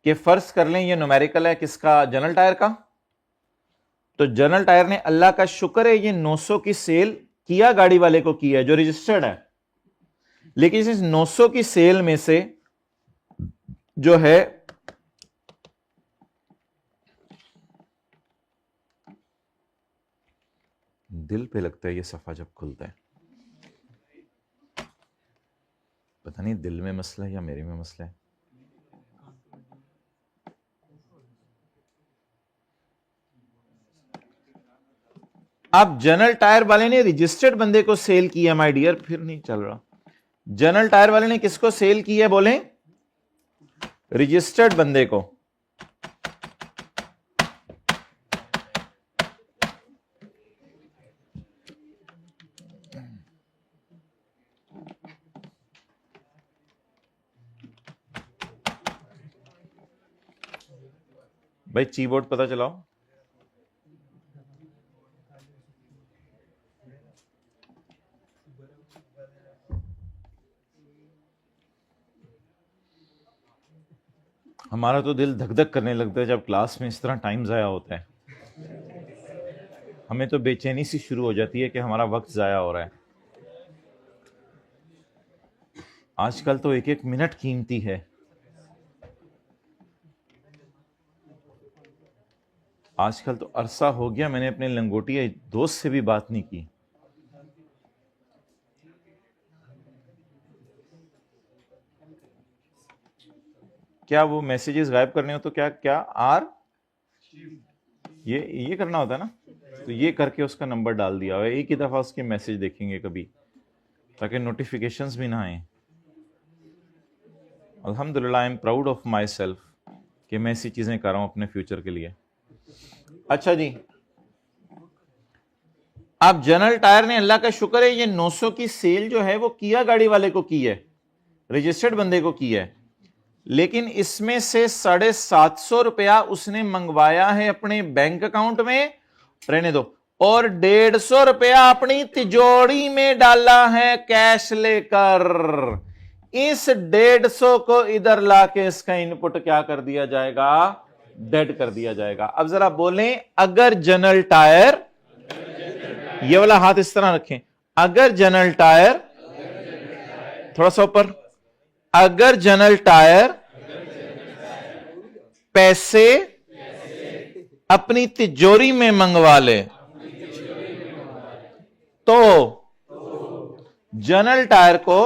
कि फर्ज कर लें ये न्यूमेरिकल है किसका, जनरल टायर का. तो जनरल टायर ने अल्लाह का शुक्र है ये 900 की सेल किया गाड़ी वाले को की है जो रजिस्टर्ड है, लेकिन इस 900 की सेल में से जो है दिल पे लगता है ये सफा जब खुलता है, पता नहीं दिल में मसला है या मेरे में मसला है. अब जनरल टायर वाले ने रजिस्टर्ड बंदे को सेल किया माय डियर, फिर नहीं चल रहा. जनरल टायर वाले ने किसको सेल किया बोले, रजिस्टर्ड बंदे को. भाई कीबोर्ड पता चलाओ. हमारा तो दिल धक धक करने लगता है जब क्लास में इस तरह टाइम ज़ाया होता है. हमें तो बेचैनी सी शुरू हो जाती है कि हमारा वक्त ज़ाया हो रहा है. आजकल तो एक एक मिनट कीमती है. आजकल तो अरसा हो गया मैंने अपने लंगोटिया दोस्त से भी बात नहीं की. क्या वो मैसेजेस गायब करने हो तो क्या क्या आर ये करना होता है ना, तो ये करके उसका नंबर डाल दिया हुआ है. एक ही दफा उसके मैसेज देखेंगे कभी, ताकि नोटिफिकेशंस भी ना आए. अल्हम्दुलिल्लाह, I am proud of my self कि मैं ऐसी चीजें कर रहा हूं अपने फ्यूचर के लिए। अच्छा जी, अब जनरल टायर ने, अल्लाह का शुक्र है, ये 900 की सेल जो है वो किया गाड़ी वाले को की है, रजिस्टर्ड बंदे को की है, लेकिन इसमें से 750 रुपया उसने मंगवाया है अपने बैंक अकाउंट में, रहने दो, और 150 रुपया अपनी तिजोरी में डाला है कैश लेकर। इस 150 को इधर लाके इसका इनपुट क्या कर दिया जाएगा? डेड कर दिया जाएगा। अब जरा बोलें, अगर जनरल टायर, ये वाला हाथ इस तरह रखें, अगर जनरल टायर, थोड़ा सा ऊपर, अगर जनरल टायर पैसे अपनी तिजोरी में मंगवा ले तो जनरल टायर को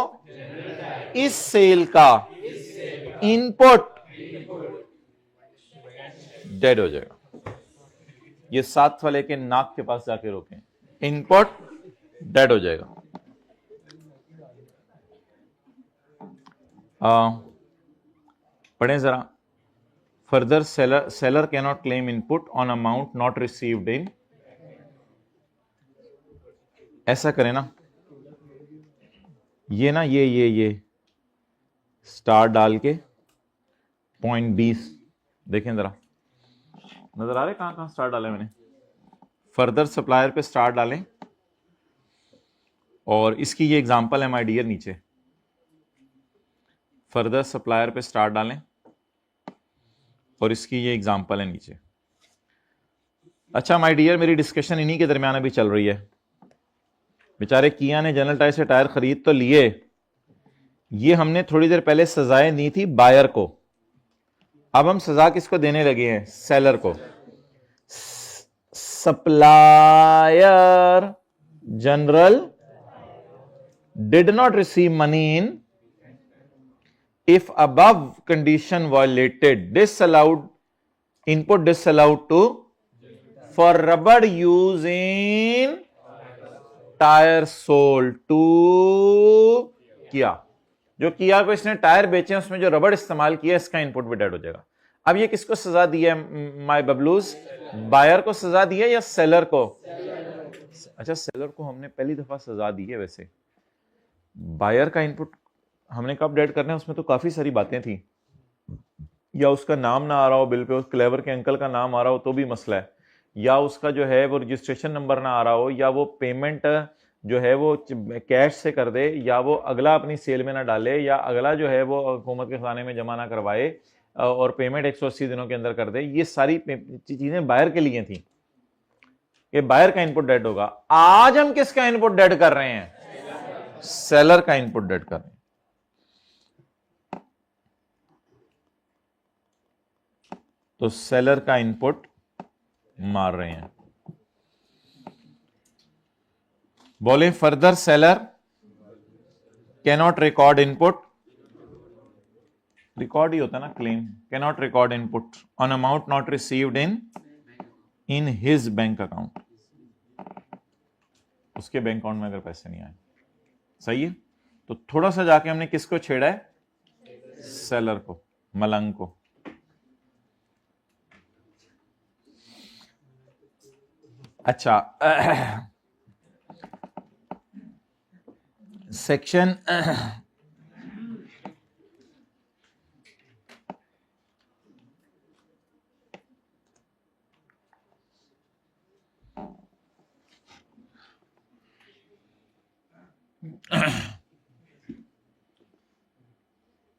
इस सेल का इनपुट डेड हो जाएगा। ये 7 वाले के नाक के पास जाके रोकें, इनपुट डेड हो जाएगा। पढ़ें जरा, further seller can not claim input on amount not received इन, ऐसा करें ना, ये ना, ये स्टार डाल के .20 देखें जरा, नजर आ रहे कहां कहां स्टार डाले मैंने? फर्दर सप्लायर पे स्टार डालें, और इसकी ये एग्जांपल है माय डियर, नीचे फर्दर सप्लायर पे स्टार डालें और इसकी ये एग्जांपल है नीचे। अच्छा माय डियर, मेरी डिस्कशन इन्हीं के दरमियान अभी चल रही है। बेचारे किया ने जनरल टायर से टायर खरीद तो लिए, ये हमने थोड़ी देर पहले सजाएं दी थी बायर को, अब हम सजा किसको देने लगे हैं? सेलर को। Supplier general did not receive money in, if above condition violated, disallowed, input disallowed to for rubber use in tire sold to किया, जो किया को इसने टायर बेचे उसमें जो रबड़ इस्तेमाल किया, इसका इनपुट भी डेड हो जाएगा। अब ये किसको सजा दी है माय बबलूज? बायर को सजा दी है या सेलर को? अच्छा, सेलर को हमने पहली दफा सजा दी है। वैसे बायर का इनपुट हमने कब डेड करना है, उसमें तो काफी सारी बातें थी, या उसका नाम ना आ रहा हो बिल पे, उस क्लेवर के अंकल का नाम आ रहा हो तो भी मसला है, या उसका जो है वो रजिस्ट्रेशन नंबर ना आ रहा हो, या वो पेमेंट जो है वो कैश से कर दे, या वो अगला अपनी सेल में ना डाले, या अगला जो है वो हुकूमत के खजाने में जमा ना करवाए और पेमेंट 180 दिनों के अंदर कर दे। ये सारी चीजें बायर के लिए थी कि बायर का इनपुट डेड होगा। आज हम किसका इनपुट डेड कर रहे हैं? सेलर का इनपुट डेड कर रहे हैं। तो सेलर का इनपुट मार रहे हैं। बोले, further seller cannot record input, record ही होता है ना claim, cannot record input on amount not received in his bank account, उसके बैंक अकाउंट में अगर पैसे नहीं आए। सही है। तो थोड़ा सा जाके हमने किसको छेड़ा है? सेलर को, मलंग को। अच्छा, सेक्शन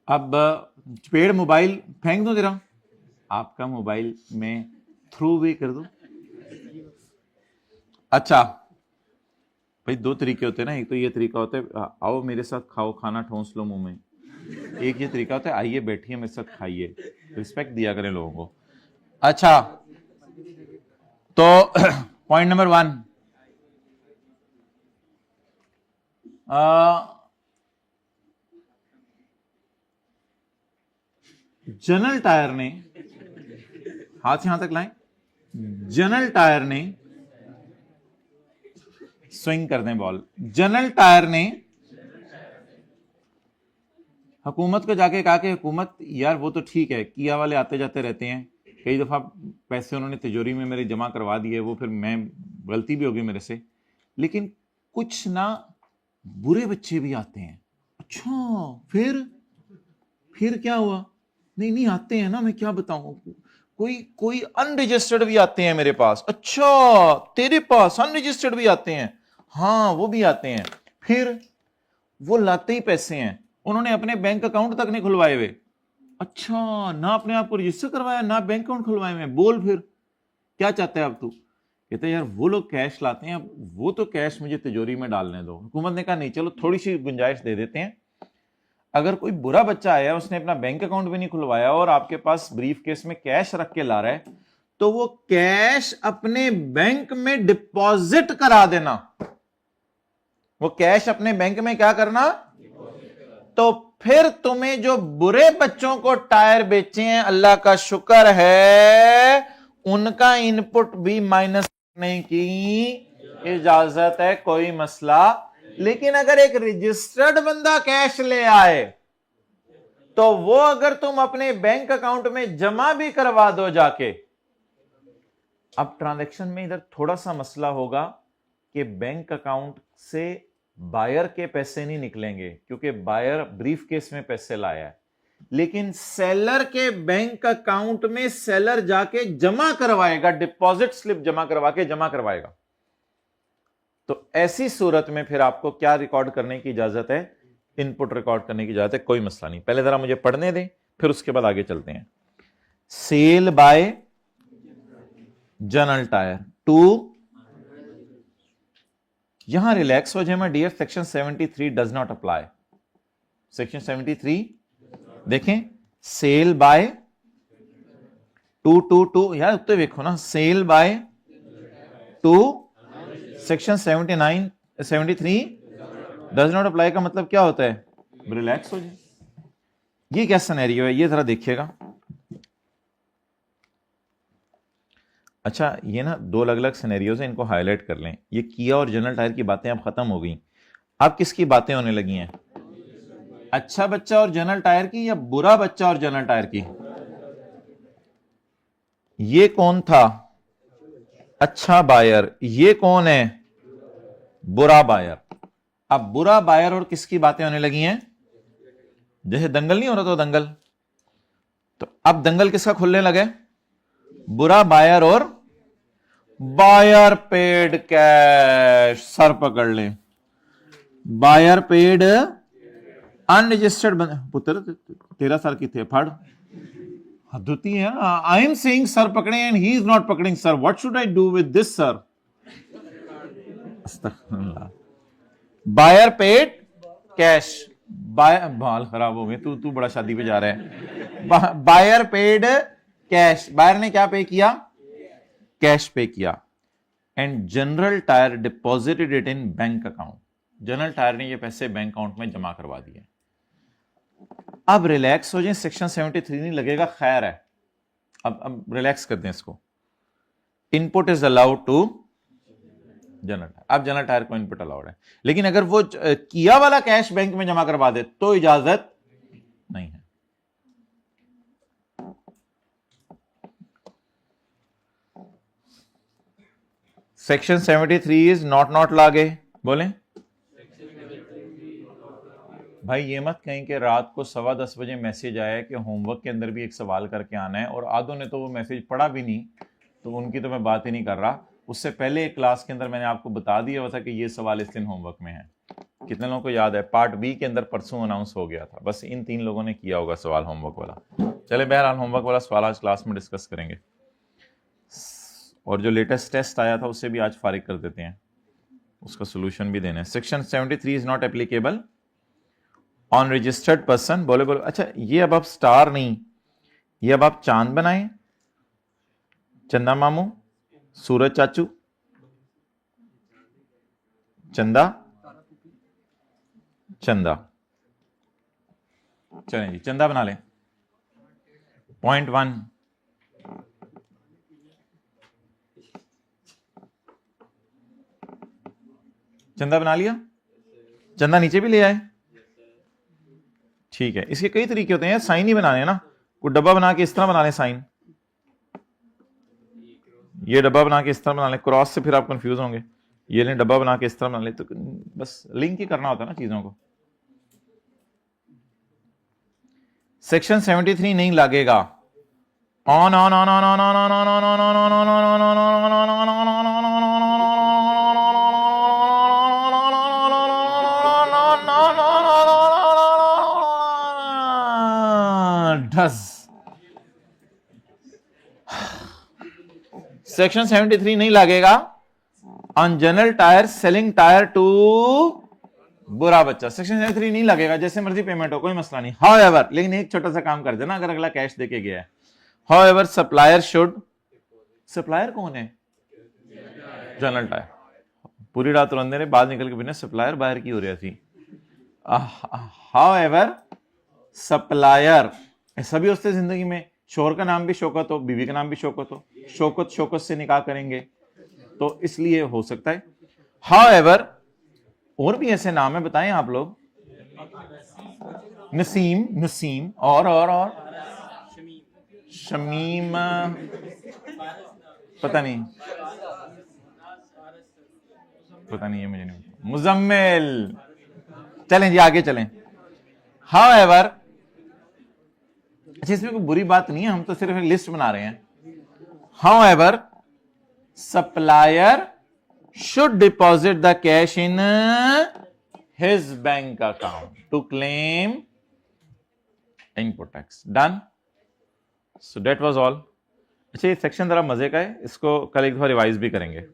अब पेड़ मोबाइल फेंक दो तेरा, आपका मोबाइल में थ्रू भी कर दो। अच्छा भाई, 2 तरीके होते हैं ना, एक तो ये तरीका होता है आओ मेरे साथ खाओ खाना, ठोंस लो मुंह में, एक ये तरीका होता है आइए बैठिए मेरे साथ खाइए, रिस्पेक्ट दिया करें लोगों को। अच्छा, तो पॉइंट नंबर 1, जनरल टायर ने, हाथ यहां तक लाएं, जनरल टायर ने, स्विंग कर दें बॉल, जनरल टायर ने हुकूमत को जाके कहा कि हुकूमत यार वो तो ठीक है, किया वाले आते जाते रहते हैं, कई दफ़ा पैसे उन्होंने तिजोरी में मेरे जमा करवा दिए, वो फिर मैं गलती भी होगी मेरे से, लेकिन कुछ ना बुरे बच्चे भी आते हैं। अच्छा फिर क्या हुआ? नहीं नहीं आते हैं ना, मैं क्या बताऊं, कोई कोई अनरजिस्टर्ड भी आते हैं मेरे पास। अच्छा तेरे पास अनरजिस्टर्ड भी आते हैं? हाँ वो भी आते हैं। फिर वो लाते ही पैसे हैं, उन्होंने अपने बैंक अकाउंट तक नहीं खुलवाए हुए। अच्छा ना अपने आप को रजिस्टर करवाया ना बैंक अकाउंट खुलवाए हुए। बोल फिर क्या चाहता है अब तू? कहते हैं यार वो लोग कैश लाते हैं, अब वो तो कैश मुझे तिजोरी में डालने दो। हुकूमत ने कहा नहीं चलो थोड़ी सी गुंजाइश दे देते हैं, अगर कोई बुरा बच्चा आया उसने अपना बैंक अकाउंट भी नहीं खुलवाया और आपके पास ब्रीफ केस में कैश रख के ला रहा है, तो वो कैश अपने बैंक में डिपॉजिट करा देना। वो कैश अपने बैंक में क्या करना? तो फिर तुम्हें जो बुरे बच्चों को टायर बेचे हैं, अल्लाह का शुक्र है उनका इनपुट भी माइनस करने की इजाजत है, कोई मसला। लेकिन अगर एक रजिस्टर्ड बंदा कैश ले आए तो वो अगर तुम अपने बैंक अकाउंट में जमा भी करवा दो जाके, अब ट्रांजैक्शन में इधर थोड़ा सा मसला होगा कि बैंक अकाउंट से बायर के पैसे नहीं निकलेंगे क्योंकि बायर ब्रीफ केस में पैसे लाया है, लेकिन सेलर के बैंक अकाउंट में सेलर जाके जमा करवाएगा, डिपॉजिट स्लिप जमा करवा के जमा करवाएगा। तो ऐसी सूरत में फिर आपको क्या रिकॉर्ड करने की इजाजत है? इनपुट रिकॉर्ड करने की इजाजत है, कोई मसला नहीं। पहले जरा मुझे पढ़ने दें, फिर उसके बाद आगे चलते हैं। Sale by general tier two, यहां रिलैक्स हो जाए मैं dear, section 73 does not apply. Section 73 देखें, सेल बाय टू यार उत्ते देखो ना, sale by two section 79 73 does not apply का मतलब क्या होता है? रिलैक्स हो जाए। ये क्या सिनेरियो है, ये जरा देखिएगा। अच्छा ये ना दो अलग अलग सिनेरियोज हैं, इनको हाईलाइट कर लें। ये किया और जनरल टायर की बातें अब खत्म हो गई, अब किसकी बातें होने लगी हैं? अच्छा बच्चा और जनरल टायर की, या बुरा बच्चा और जनरल टायर की? ये कौन था? अच्छा बायर। ये कौन है? बुरा बायर। अब बुरा बायर और किसकी बातें होने लगी हैं? जैसे दंगल नहीं हो रहा तो दंगल, तो अब दंगल किसका खुलने लगे? बुरा बायर और बायर पेड कैश। सर पकड़ ले, बायर पेड अनरजिस्टर्ड पुत्र तेरा सर कितने फड़ हदुती है। आई एम सेइंग सर पकड़े एंड ही इज नॉट पकड़िंग sir, what should I do with this sir? Buyer paid cash, बाल खराब हो गए, तू बड़ा शादी पे जा रहा है। बायर पेड कैश, बायर ने क्या पे किया? कैश पे किया। And general tyre deposited it in bank account, general tyre ने ये पैसे बैंक अकाउंट में जमा करवा दिए। अब रिलैक्स हो जाए, सेक्शन 73 नहीं लगेगा, खैर है। अब रिलैक्स कर दें इसको। Input is allowed to general tier, अब जनरल टायर को इनपुट अलाउड है, लेकिन अगर वो किया वाला कैश बैंक में जमा करवा दे तो इजाजत नहीं है। सेक्शन 73 इज नॉट लागे। बोलें भाई, ये मत कहें कि रात को 10:15 बजे मैसेज आया कि होमवर्क के अंदर भी एक सवाल करके आना है, और आधों ने तो वो मैसेज पढ़ा भी नहीं, तो उनकी तो मैं बात ही नहीं कर रहा। उससे पहले एक क्लास के अंदर मैंने आपको बता दिया हुआ था कि ये सवाल इस दिन होमवर्क में है। कितने लोगों को याद है? पार्ट बी के अंदर परसों अनाउंस हो गया था, बस इन 3 लोगों ने किया होगा सवाल होमवर्क वाला। चले बहरहाल होमवर्क वाला सवाल आज क्लास में डिस्कस करेंगे, और जो लेटेस्ट टेस्ट आया था उससे भी आज फारिग कर देते हैं, उसका सोल्यूशन भी देना है। Section 73 is not applicable on registered person. बोले अच्छा ये अब आप स्टार नहीं, ये अब आप चांद बनाएं, चंदा मामू, सूरज चाचू, चंदा चंदा, चलें जी चंदा बना लें। पॉइंट 1, चंदा बना लिया? चंदा नीचे भी ले आए, ठीक है, इसके कई तरीके होते हैं, साइन ही बनाने ना, कोई डब्बा बना के इस तरह बना लें साइन, ये डब्बा बना के इस तरह बना लें, क्रॉस से फिर आप कंफ्यूज होंगे, ये लें डब्बा बना के इस तरह बना लें, तो बस लिंक ही करना होता है ना चीजों को। सेक्शन 73 नहीं लगेगा। On on on on on on on on on on on on on section 73 नहीं लगेगा on general tyre selling tier two बुरा बच्चा। सेक्शन 73 नहीं लगेगा, जैसे मर्जी पेमेंट हो, कोई मसला नहीं। हाउएवर, लेकिन एक छोटा सा काम कर देना, अगर अगला कैश देके गया है। हाउएवर सप्लायर शुड, सप्लायर कौन है? General tyre. पूरी रात रोंदे ने, बाद निकल के बिना सप्लायर बाहर की हो रही थी। हाउएवर सप्लायर, ऐसा भी होता है जिंदगी में, शोहर का नाम भी शौकत हो, बीवी का नाम भी शौकत हो, शौकत शौकत से निकाह करेंगे तो इसलिए हो सकता है। हाउएवर और भी ऐसे नाम है, बताएं आप लोग। नसीम, नसीम, और शमीम, पता नहीं है मुझे नहीं, मुजम्मिल। चलें जी आगे चलें। हाउएवर, अच्छा इसमें कोई बुरी बात नहीं है, हम तो सिर्फ एक लिस्ट बना रहे हैं। However supplier should deposit the cash in his bank account to claim input tax. Done? So that was all. अच्छा ये सेक्शन जरा मजे का है, इसको कल एक बार रिवाइज भी करेंगे।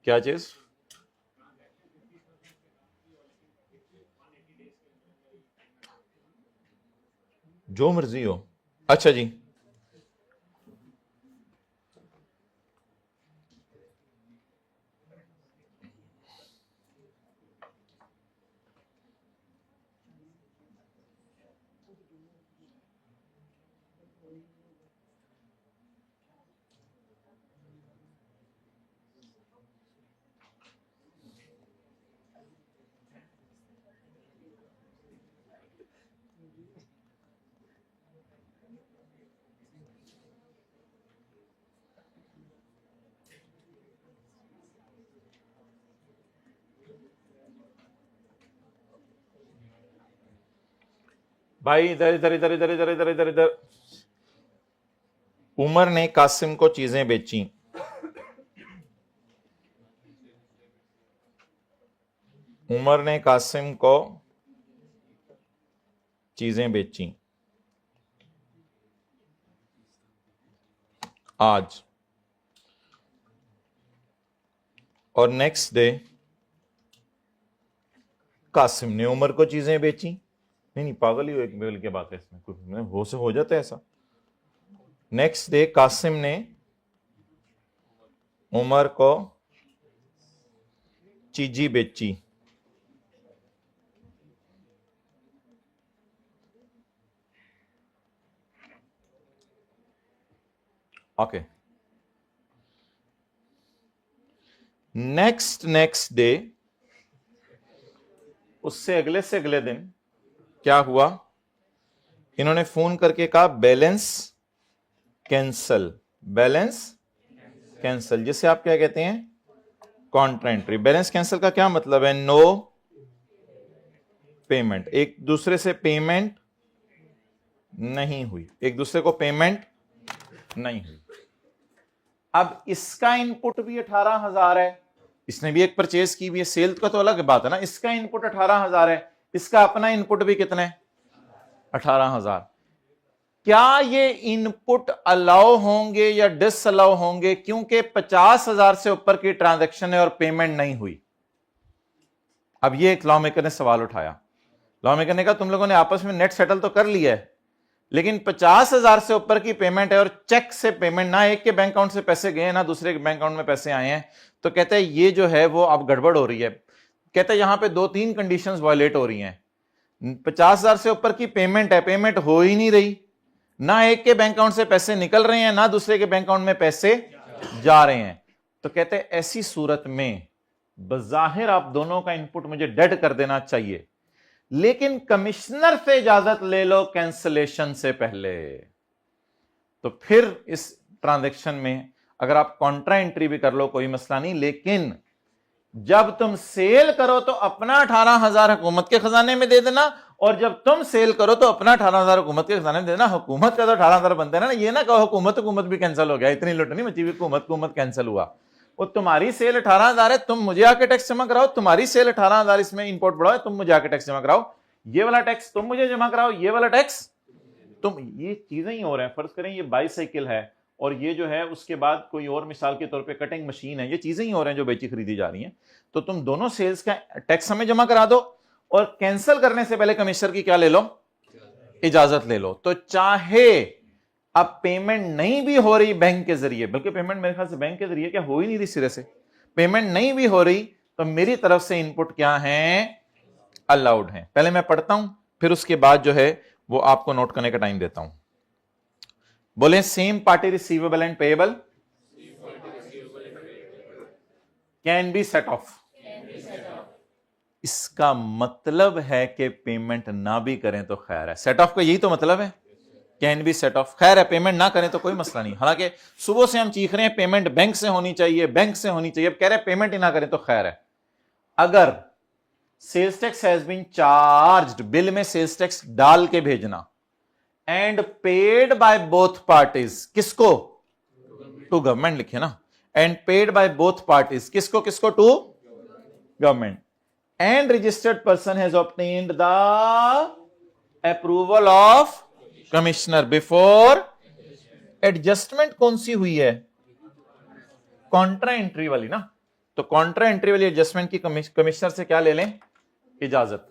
क्या चीज? जो मर्जी हो। अच्छा जी, भाई इधर इधर इधर इधर इधर इधर इधर इधर। उमर ने कासिम को चीजें बेची। उमर ने कासिम को चीजें बेची आज, और नेक्स्ट डे कासिम ने उमर को चीजें बेची। नहीं पागल ही हो, एक बेल की बात है इसमें, कुछ हो जाता है ऐसा। नेक्स्ट डे कासिम ने उमर को चीजी बेची। ओके, नेक्स्ट डे, उससे अगले से अगले दिन क्या हुआ, इन्होंने फोन करके कहा बैलेंस कैंसल, बैलेंस कैंसल, जिसे आप क्या कहते हैं, कॉन्ट्रा एंट्री। बैलेंस कैंसल का क्या मतलब है? नो पेमेंट, एक दूसरे से पेमेंट नहीं हुई, एक दूसरे को पेमेंट नहीं हुई। अब इसका इनपुट भी 18,000 है, इसने भी एक परचेज की भी है, सेल का तो अलग बात है ना। इसका इनपुट 18,000 है, इसका अपना इनपुट भी कितना है? 18,000। क्या ये इनपुट अलाउ होंगे या डिस अलाउ होंगे? क्योंकि 50,000 से ऊपर की ट्रांजैक्शन है और पेमेंट नहीं हुई। अब ये एक लॉ मेकर ने सवाल उठाया, लॉ मेकर ने कहा तुम लोगों ने आपस में नेट सेटल तो कर लिया है, लेकिन 50,000 से ऊपर की पेमेंट है और चेक से पेमेंट, ना एक के बैंक अकाउंट से पैसे गए ना दूसरे के बैंक अकाउंट में पैसे आए हैं, तो कहते हैं ये जो है वो अब गड़बड़ हो रही है। कहते हैं यहां पे 2-3 कंडीशंस वायलेट हो रही हैं। 50,000 से ऊपर की पेमेंट है, पेमेंट हो ही नहीं रही, ना एक के बैंक अकाउंट से पैसे निकल रहे हैं ना दूसरे के बैंक अकाउंट में पैसे जा रहे हैं। तो कहते हैं ऐसी सूरत में बजाहिर आप दोनों का इनपुट मुझे डेड कर देना चाहिए, लेकिन कमिश्नर से इजाजत ले लो कैंसलेशन से पहले। तो फिर इस ट्रांजैक्शन में अगर आप कॉन्ट्रा एंट्री भी कर लो कोई मसला नहीं, लेकिन जब तुम सेल करो तो अपना 18,000 हुकूमत के खजाने में दे देना, और जब तुम सेल करो तो अपना 18,000 हुकूमत के खजाने में देना। हुकूमत का तो 18,000 बनते हैं ना, ये ना कहो हुकूमत भी कैंसिल हो गया, इतनी लुट नहीं मची, हुकूमत कैंसिल हुआ। वो तुम्हारी सेल 18,000 है, तुम मुझे आके टैक्स जमा कराओ, तुम्हारी सेल 18,000 इसमें इंपोर्ट बढ़ाओ, तुम मुझे आके टैक्स जमा कराओ, ये वाला टैक्स तुम मुझे जमा कराओ, ये वाला टैक्स तुम। ये चीजें ही हो रहे हैं। फर्ज करें ये बाईसाइकिल है और ये जो है उसके बाद कोई और मिसाल के तौर पे कटिंग मशीन है, ये चीजें ही हो रहे हैं जो बेची खरीदी जा रही हैं। तो तुम दोनों सेल्स का टैक्स हमें जमा करा दो और कैंसिल करने से पहले कमिश्नर की क्या ले लो, इजाजत ले लो। तो चाहे अब पेमेंट नहीं भी हो रही बैंक के जरिए, बल्कि पेमेंट मेरे ख्याल से बैंक के जरिए क्या हो ही नहीं रही, सिरे से पेमेंट नहीं भी हो रही, तो मेरी तरफ से इनपुट क्या है, अलाउड है। पहले मैं पढ़ता हूं, फिर उसके बाद जो है वो आपको नोट करने का टाइम देता हूं। बोले same party receivable and payable can be set of. इसका मतलब है कि पेमेंट ना भी करें तो खैर है, सेट ऑफ का यही तो मतलब है, कैन बी सेट ऑफ। खैर है, पेमेंट ना करें तो कोई मसला नहीं। हालांकि सुबह से हम चीख रहे हैं पेमेंट बैंक से होनी चाहिए, बैंक से होनी चाहिए, अब कह रहे हैं पेमेंट ही ना करें तो खैर है। अगर sales tax has been charged, bill में सेल्स टैक्स डाल के भेजना, and paid by both parties, किसको, टू गवर्नमेंट लिखे ना, and paid by both parties, किसको किसको, to government, and registered person has obtained the approval of commissioner before. Adjustment कौन सी हुई है, कॉन्ट्रा एंट्री वाली ना, तो कॉन्ट्रा एंट्री वाली एडजस्टमेंट की कमिश्नर से क्या ले लें, इजाजत।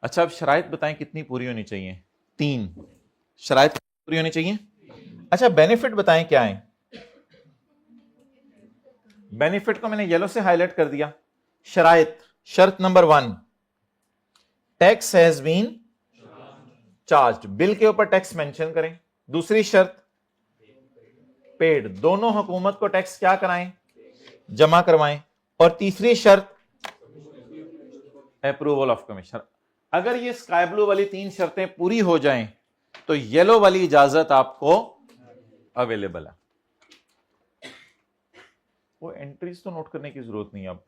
अच्छा अब शराइत बताएं कितनी पूरी होनी चाहिए, 3 शराइत पूरी होनी चाहिए। अच्छा बेनिफिट बताएं क्या है, बेनिफिट को मैंने येलो से हाईलाइट कर दिया। शराइत, शर्त number 1, tax has been charged, bill के ऊपर टैक्स मेंशन करें। दूसरी शर्त पेड, दोनों हुकूमत को टैक्स क्या कराएं, जमा करवाएं। और तीसरी शर्त अप्रूवल ऑफ कमिश्नर। अगर ये स्काई ब्लू वाली 3 शर्तें पूरी हो जाएं तो येलो वाली इजाजत आपको अवेलेबल है। वो एंट्रीज तो नोट करने की जरूरत नहीं है, अब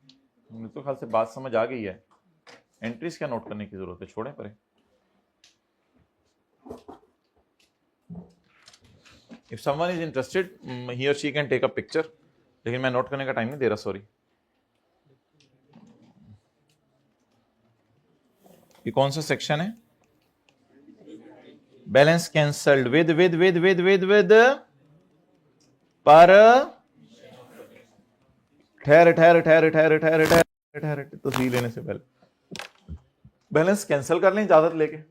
मुझे तो ख्याल से बात समझ आ गई है, एंट्रीज क्या नोट करने की जरूरत है, छोड़ें परे। If someone is interested he और she can take a picture, लेकिन मैं नोट करने का टाइम नहीं दे रहा, सॉरी। ये कौन सा सेक्शन है, balance cancelled with with with with with with पर ठहर ठहर ठहर ठहर ठहर ठहर ठहर तस्वीर लेने से पहले बैलेंस कैंसिल कर लें इजाजत लेके।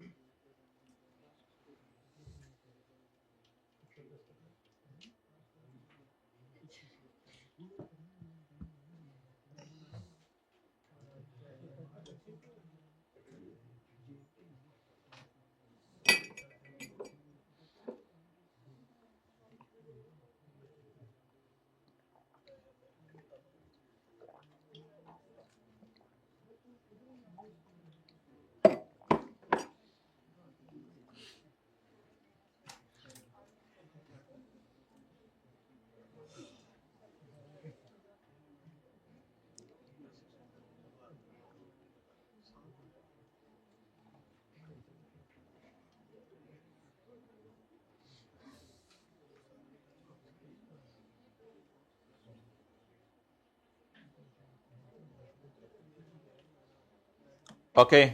ओके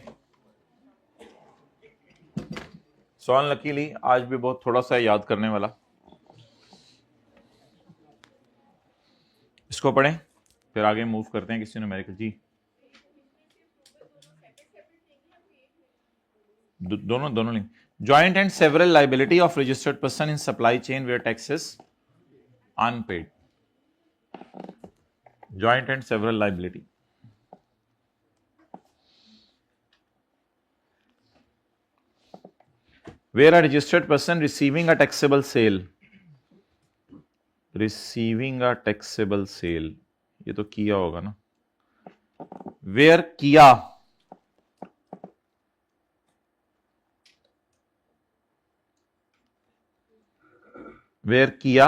सवाल लकीली आज भी बहुत थोड़ा सा याद करने वाला, इसको पढ़ें फिर आगे मूव करते हैं किसी न्यूमेरिकल। जी दोनों link, Joint and several liability of registered person in supply chain where tax is unpaid. Joint and several liability. Where a registered person receiving a taxable sale. Receiving a taxable sale. ये तो किया होगा ना. Where किया. Where किया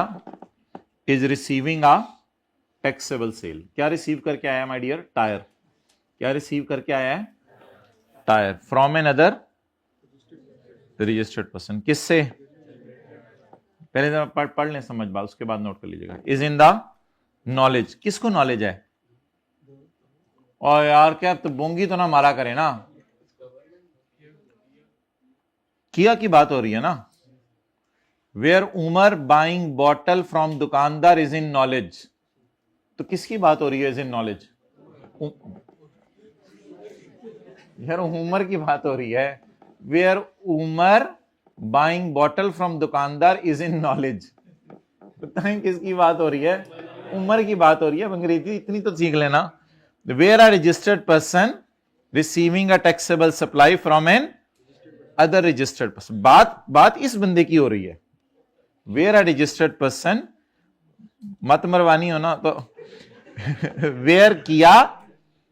is receiving a taxable sale. क्या receive करके आया माय डियर? टायर. क्या रिसीव करके आया है? टायर. From another registered person. किससे? पहले जरा पढ़ लें समझ बात, उसके बाद नोट कर लीजिएगा. Is in the knowledge. किसको नॉलेज है? और यार क्या तो बोंगी तो ना मारा करे ना. किया की बात हो रही है ना. Where Umar buying bottle from दुकानदार इज इन नॉलेज. तो किसकी बात हो रही है? Is in knowledge. यार उमर की बात हो रही है. Where Umar buying bottle from दुकानदार इज इन नॉलेज. बताएं किसकी बात हो रही है? उमर की बात हो रही है. अंग्रेजी इतनी तो सीख लेना. Where are registered person receiving a taxable supply from another registered person. बात इस बंदे की हो रही है. वेयर आर रजिस्टर्ड पर्सन, मत मरवानी हो ना तो. वेयर किया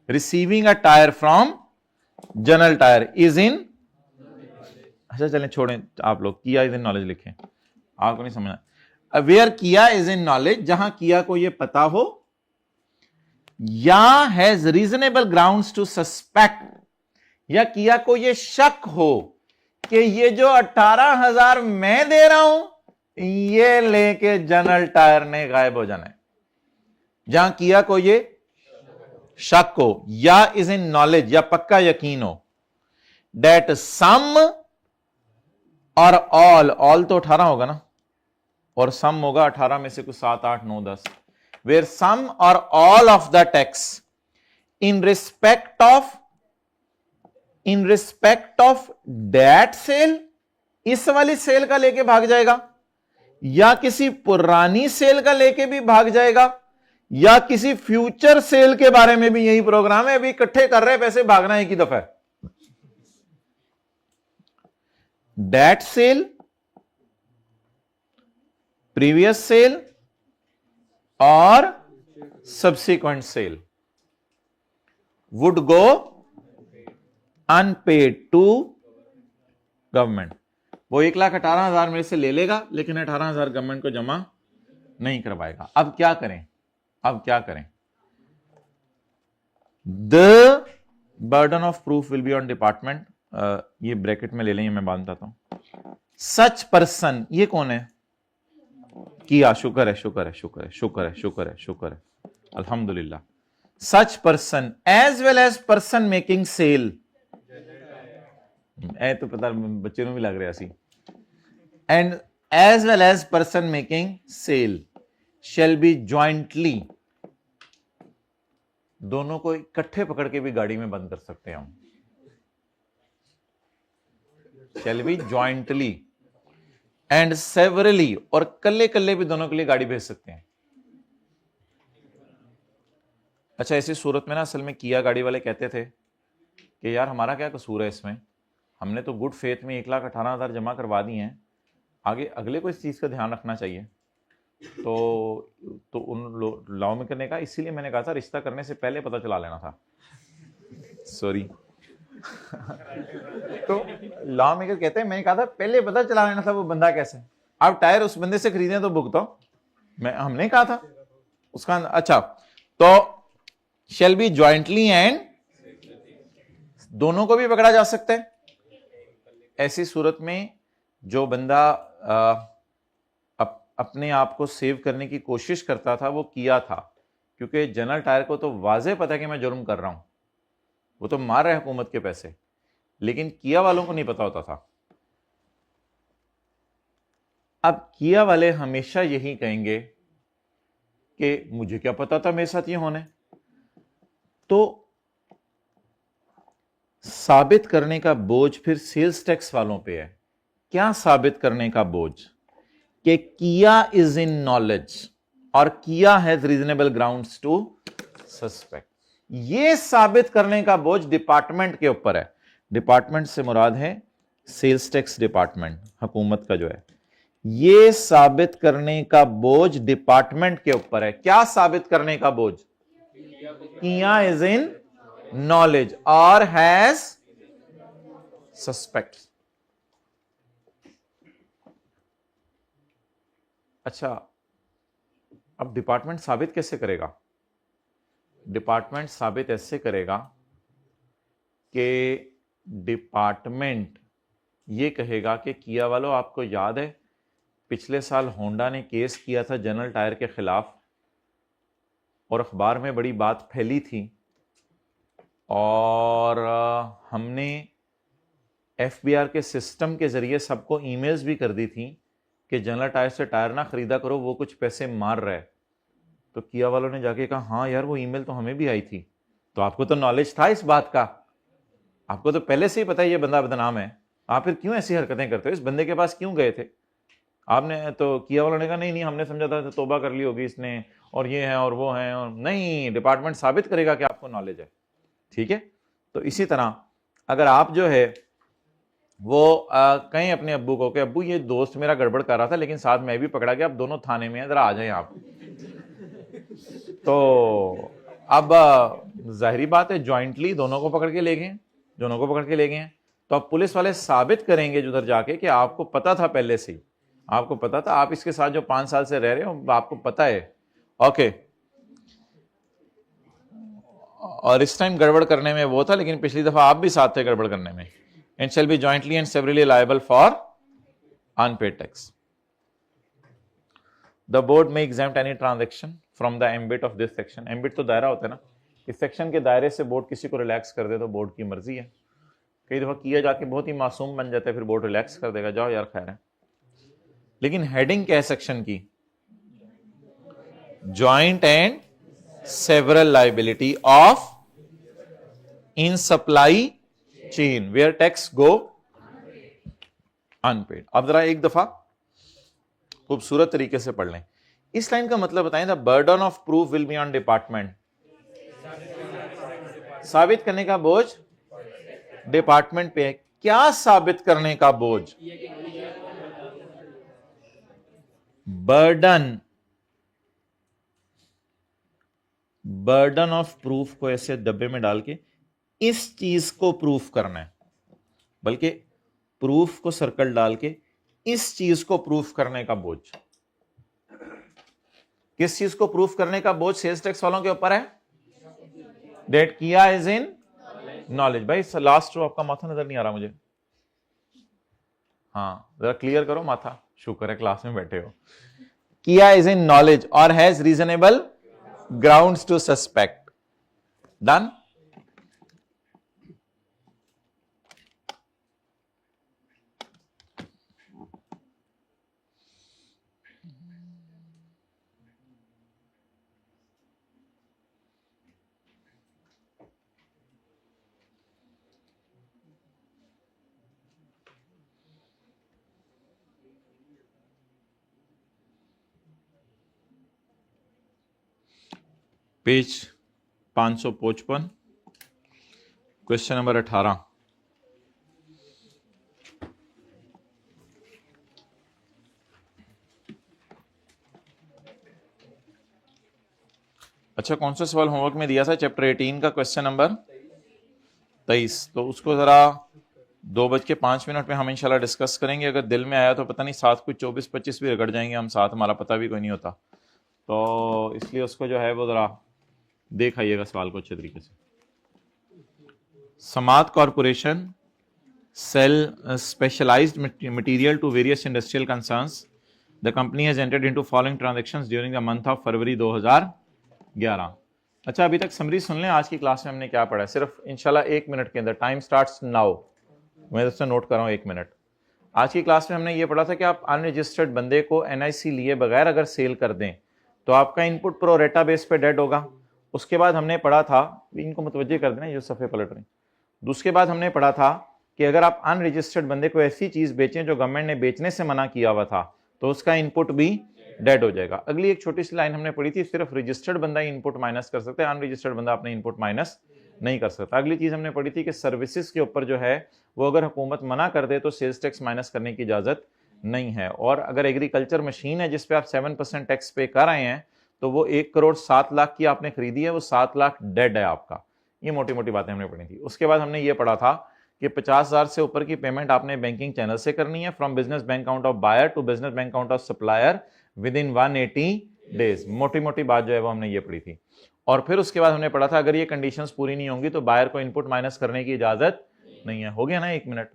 receiving a tyre from general tyre is in. अच्छा चलें छोड़ें आप लोग. किया इज इन नॉलेज लिखें, आपको नहीं समझना. वेयर किया इज इन नॉलेज, जहां किया को ये पता हो या has reasonable grounds to suspect, या किया को ये शक हो कि ये जो 18,000 मैं दे रहा हूं ये लेके जनरल टायर ने गायब हो जाना है. जहां किया को ये शक हो या इज इन नॉलेज या पक्का यकीन हो डेट सम और ऑल तो 18 होगा ना, और सम होगा 18 में से कुछ 7, 8, 9, 10. Where some or all of the tax in respect of that sale, इस वाली सेल का लेके भाग जाएगा, या किसी पुरानी सेल का लेके भी भाग जाएगा, या किसी फ्यूचर सेल के बारे में भी यही प्रोग्राम है. अभी इकट्ठे कर रहे पैसे, भागना एक ही दफा है. That sale, previous sale or subsequent sale would go unpaid to government. वो 1,18,000 मेरे से ले लेगा लेकिन 18,000 गवर्नमेंट को जमा नहीं करवाएगा. अब क्या करें? The burden of proof will be on department. ये ब्रैकेट में ले लें, मैं बांधता हूं. सच पर्सन, ये कौन है? किया. शुक्र है. अल्हम्दुलिल्लाह. Such person as well as person making sale. ए तो पता बच्चे ਨੂੰ भी लग रहा सी. And as well as person making sale shall be jointly. दोनों को इकट्ठे पकड़ के भी गाड़ी में बंद कर सकते हैं हम. shall be jointly and severally, और कल्ले भी दोनों के लिए गाड़ी भेज सकते हैं. अच्छा ऐसी सूरत में ना असल में किया गाड़ी वाले कहते थे कि यार हमारा क्या कसूर है इसमें, हमने तो गुड फेथ में 1,18,000 जमा करवा दिए हैं, आगे अगले को इस चीज का ध्यान रखना चाहिए. तो उन लॉ मेकर ने कहा, इसीलिए मैंने कहा था रिश्ता करने से पहले पता चला लेना था. सॉरी. तो लॉ मेकर कहते हैं मैंने कहा था पहले पता चला लेना था वो बंदा कैसे. आप टायर उस बंदे से खरीदें तो भुगतो. हमने कहा था उसका. अच्छा तो शैल बी ज्वाइंटली एंड, दोनों को भी पकड़ा जा सकता है. ऐसी सूरत में जो बंदा अपने आप को सेव करने की कोशिश करता था वो किया था, क्योंकि जनरल टायर को तो वाज़ेह पता है कि मैं जुर्म कर रहा हूं, वो तो मार रहे हुकूमत के पैसे, लेकिन किया वालों को नहीं पता होता था. अब किया वाले हमेशा यही कहेंगे कि मुझे क्या पता था मेरे साथ ये होने. तो साबित करने का बोझ फिर सेल्स टैक्स वालों पे है क्या साबित करने का बोझ? कि किया इज इन नॉलेज और किया has reasonable grounds to suspect. ये साबित करने का बोझ डिपार्टमेंट के ऊपर है। डिपार्टमेंट से मुराद है सेल्स टैक्स डिपार्टमेंट, हुकूमत का जो है। ये साबित करने का बोझ डिपार्टमेंट के ऊपर है। क्या साबित करने का बोझ? किया इज इन नॉलेज और हैज सस्पेक्ट। अच्छा, अब डिपार्टमेंट साबित कैसे करेगा? डिपार्टमेंट साबित ऐसे करेगा कि डिपार्टमेंट ये कहेगा कि किया वालों, आपको याद है पिछले साल होंडा ने केस किया था जनरल टायर के खिलाफ और अखबार में बड़ी बात फैली थी और हमने एफबीआर के सिस्टम के जरिए सबको ईमेल्स भी कर दी थी कि जनरल टायर से टायर ना खरीदा करो, वो कुछ पैसे मार रहा है। तो किया वालों ने जाके कहा हाँ यार, वो ईमेल तो हमें भी आई थी। तो आपको तो नॉलेज था इस बात का, आपको तो पहले से ही पता है ये बंदा बदनाम है, आप फिर क्यों ऐसी हरकतें करते हो? इस बंदे के पास क्यों गए थे आपने? तो किया वालों ने कहा नहीं नहीं, हमने समझा था तो तौबा कर ली होगी इसने, और ये है और वो है। और नहीं, डिपार्टमेंट साबित करेगा कि आपको नॉलेज है। ठीक है, तो इसी तरह अगर आप जो है वो कहीं अपने अब्बू को कि अब्बू ये दोस्त मेरा गड़बड़ कर रहा था लेकिन साथ मैं भी पकड़ा गया, अब दोनों थाने में, जरा आ जाए आप। तो अब जाहिरी बात है ज्वाइंटली दोनों को पकड़ के ले गए, दोनों को पकड़ के ले गए। तो अब पुलिस वाले साबित करेंगे उधर जाके कि आपको पता था पहले से ही, आपको पता था, आप इसके साथ जो 5 साल से रह रहे हो आपको पता है। ओके, और इस टाइम गड़बड़ करने में वो था लेकिन पिछली दफा आप भी साथ थे गड़बड़ करने में। And shall be jointly and severally liable for unpaid tax. The board में exempt any transaction from the ambit of this section. Ambit तो दायरा होता है ना, इस सेक्शन के दायरे से बोर्ड किसी को रिलैक्स कर दे तो बोर्ड की मर्जी है। कई दफा किया जाके बहुत ही मासूम बन जाता है, फिर बोर्ड रिलैक्स कर देगा, जाओ यार खैर है। लेकिन हेडिंग क्या है सेक्शन की? Joint and several liability of in supply chain where tax go unpaid. अब जरा एक दफा खूबसूरत तरीके से पढ़ लें। इस लाइन का मतलब बताएं। The burden of proof will be on department. साबित करने का बोझ डिपार्टमेंट पे है। क्या साबित करने का बोझ? बर्डन ऑफ प्रूफ को ऐसे डब्बे में डाल के इस चीज को प्रूफ करना है, बल्कि प्रूफ को सर्कल डाल के इस चीज को प्रूफ करने का बोझ। किस चीज को प्रूफ करने का बोझ सेल्स टैक्स वालों के ऊपर है? डेट किया इज इन नॉलेज। भाई लास्ट रो आपका माथा नजर नहीं आ रहा मुझे, हाँ जरा क्लियर करो माथा। शुक्र है क्लास में बैठे हो। किया इज इन नॉलेज और has reasonable grounds to suspect. Done. Page 555 question number 18। अच्छा, कौन सा सवाल होमवर्क में दिया था? चैप्टर 18 का क्वेश्चन नंबर 23। तो उसको जरा 2:05 में हम इंशाल्लाह डिस्कस करेंगे। अगर दिल में आया तो पता नहीं साथ कुछ 24-25 भी रगड़ जाएंगे हम साथ, हमारा पता भी कोई नहीं होता, तो इसलिए उसको जो है वो जरा देख आइएगा सवाल को अच्छे तरीके से। समात corporation sell specialised material to various industrial concerns. The company has entered into following transactions during the month of February 2011। अच्छा, अभी तक समरी सुन लें आज की क्लास में हमने क्या पढ़ा है, सिर्फ इंशाल्लाह 1 मिनट के अंदर। टाइम स्टार्ट्स नाउ, मैं दोस्तों नोट कर रहा हूँ 1 मिनट। आज की क्लास में हमने ये पढ़ा था कि आप अनरजिस्टर्ड बंदे को एनआईसी लिए बगैर अगर सेल कर दें तो आपका इनपुट प्रो रेटा बेस पे डेड होगा। उसके बाद हमने पढ़ा था, इनको मुतवज्जे कर देना, ये सफ़े पलट रहे। उसके बाद हमने पढ़ा था कि अगर आप अनरजिस्टर्ड बंदे को ऐसी चीज बेचें जो गवर्नमेंट ने बेचने से मना किया हुआ था तो उसका इनपुट भी डेड हो जाएगा। अगली एक छोटी सी लाइन हमने पढ़ी थी, सिर्फ रजिस्टर्ड बंदा ही इनपुट माइनस कर सकता है, अनरजिस्टर्ड बंदा अपने इनपुट माइनस नहीं कर सकता। अगली चीज हमने पढ़ी थी कि सर्विसेज के ऊपर जो है वो अगर हुकूमत मना कर दे तो सेल्स टैक्स माइनस करने की इजाजत नहीं है। और अगर एग्रीकल्चर मशीन है जिसपे आप 7% टैक्स पे कर रहे हैं तो वो 1,07,00,000 की आपने खरीदी है, वो 7 लाख डेड है आपका। ये मोटी मोटी बातें हमने पढ़ी थी। उसके बाद हमने ये पढ़ा था कि 50,000 से ऊपर की पेमेंट आपने बैंकिंग चैनल से करनी है, from business bank account of buyer to business bank account of supplier within 180 days. मोटी मोटी बात जो है वो हमने ये पढ़ी थी। और फिर उसके बाद हमने पढ़ा था अगर ये कंडीशंस पूरी नहीं होंगी तो बायर को इनपुट माइनस करने की इजाजत नहीं है। हो गया ना 1 मिनट,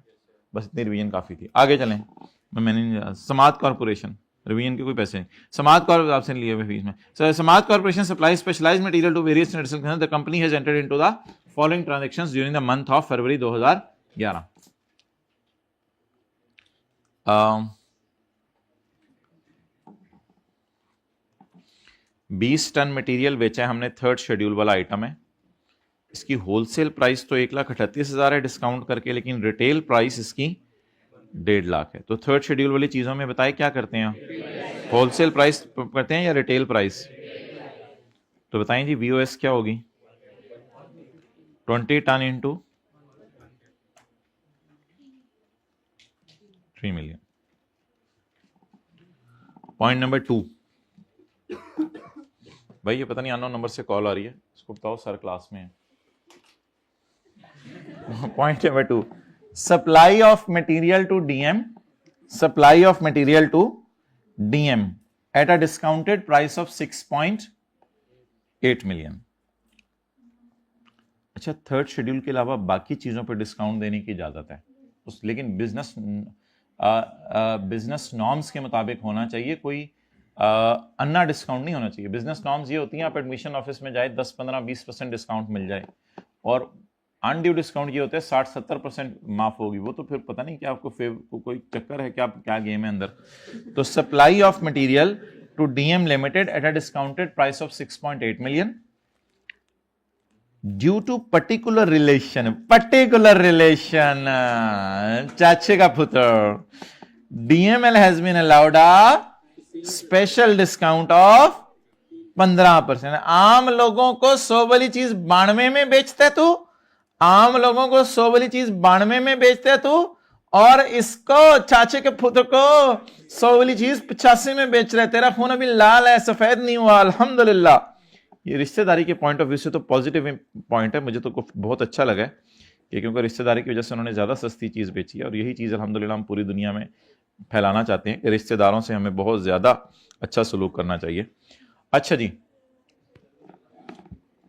बस इतनी रिवीजन काफी थी। आगे चलें। मैंने समाज कॉर्पोरेशन, रिवीजन के कोई पैसे नहीं, समाज कॉर्प आपसे लिए हुए फीस में। सर समाज corporation supply specialised material to various industrial, the company has entered into the following transactions during the month of February 2011। 20 ton material बेचा है हमने, थर्ड शेड्यूल वाला आइटम है। इसकी होलसेल प्राइस तो 1,38,000 है डिस्काउंट करके, लेकिन रिटेल प्राइस इसकी 1.5 लाख है। तो थर्ड शेड्यूल वाली चीजों में बताए क्या करते हैं, होलसेल प्राइस करते हैं या रिटेल प्राइस? तो बताएं जी वीओएस क्या होगी? 20 ton into 3 million. Point number 2, भाई ये पता नहीं अननोन नंबर से कॉल आ रही है, इसको बताओ सर क्लास में है। Point number 2, supply of material to DM, supply of material to DM at a discounted price of 6.8 million. अच्छा, थर्ड शेड्यूल के अलावा बाकी चीजों पर डिस्काउंट देने की इजाजत है उस, लेकिन बिजनेस नॉर्म्स के मुताबिक होना चाहिए, कोई अन्ना डिस्काउंट नहीं होना चाहिए। बिजनेस नॉर्म्स ये होती हैं आप एडमिशन ऑफिस में जाए 10, 15, 20% डिस्काउंट मिल जाए, और अनड्यू डिस्काउंट ये होता है 60, 70% माफ होगी, वो तो फिर पता नहीं क्या आपको कोई चक्कर है क्या गेम है अंदर। तो supply of material to DM limited at a discounted price of 6.8 million due to particular relation, चाचे का पुत्र, DML has been allowed a special discount of 15%। आम लोगों को 100 वाली चीज 92 में बेचते तू, आम लोगों को 100 वाली चीज 92 में बेचते तू, और इसको चाचे के पुत्र को 100 वाली चीज 85 में बेच रहे। तेरा खून अभी लाल है, सफेद नहीं हुआ, अल्हम्दुलिल्लाह। ये रिश्तेदारी के पॉइंट ऑफ व्यू से तो पॉजिटिव पॉइंट है, मुझे तो बहुत अच्छा लगा कि क्योंकि रिश्तेदारी की वजह से उन्होंने ज्यादा सस्ती चीज बेची है, और यही चीज अल्हम्दुलिल्लाह हम पूरी दुनिया में फैलाना चाहते हैं कि रिश्तेदारों से हमें बहुत ज्यादा अच्छा सलूक करना चाहिए। अच्छा जी,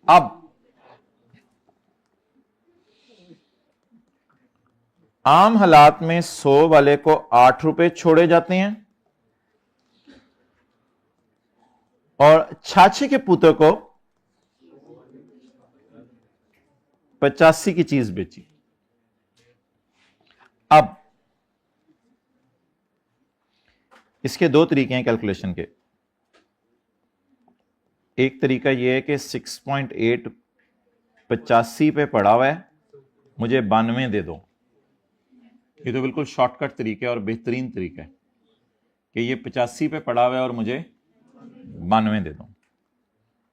अब आम हालात में 100 वाले को 8 रुपए छोड़े जाते हैं, और छाछे के पुत्र को 85 की चीज बेची। अब इसके 2 तरीके हैं कैलकुलेशन के। एक तरीका यह है कि 6.8 85 पे पड़ा हुआ है, मुझे 92 दे दो। ये तो बिल्कुल शॉर्टकट तरीका है और बेहतरीन तरीका है कि ये 85 पे पड़ा हुआ है और मुझे 92 दे दो।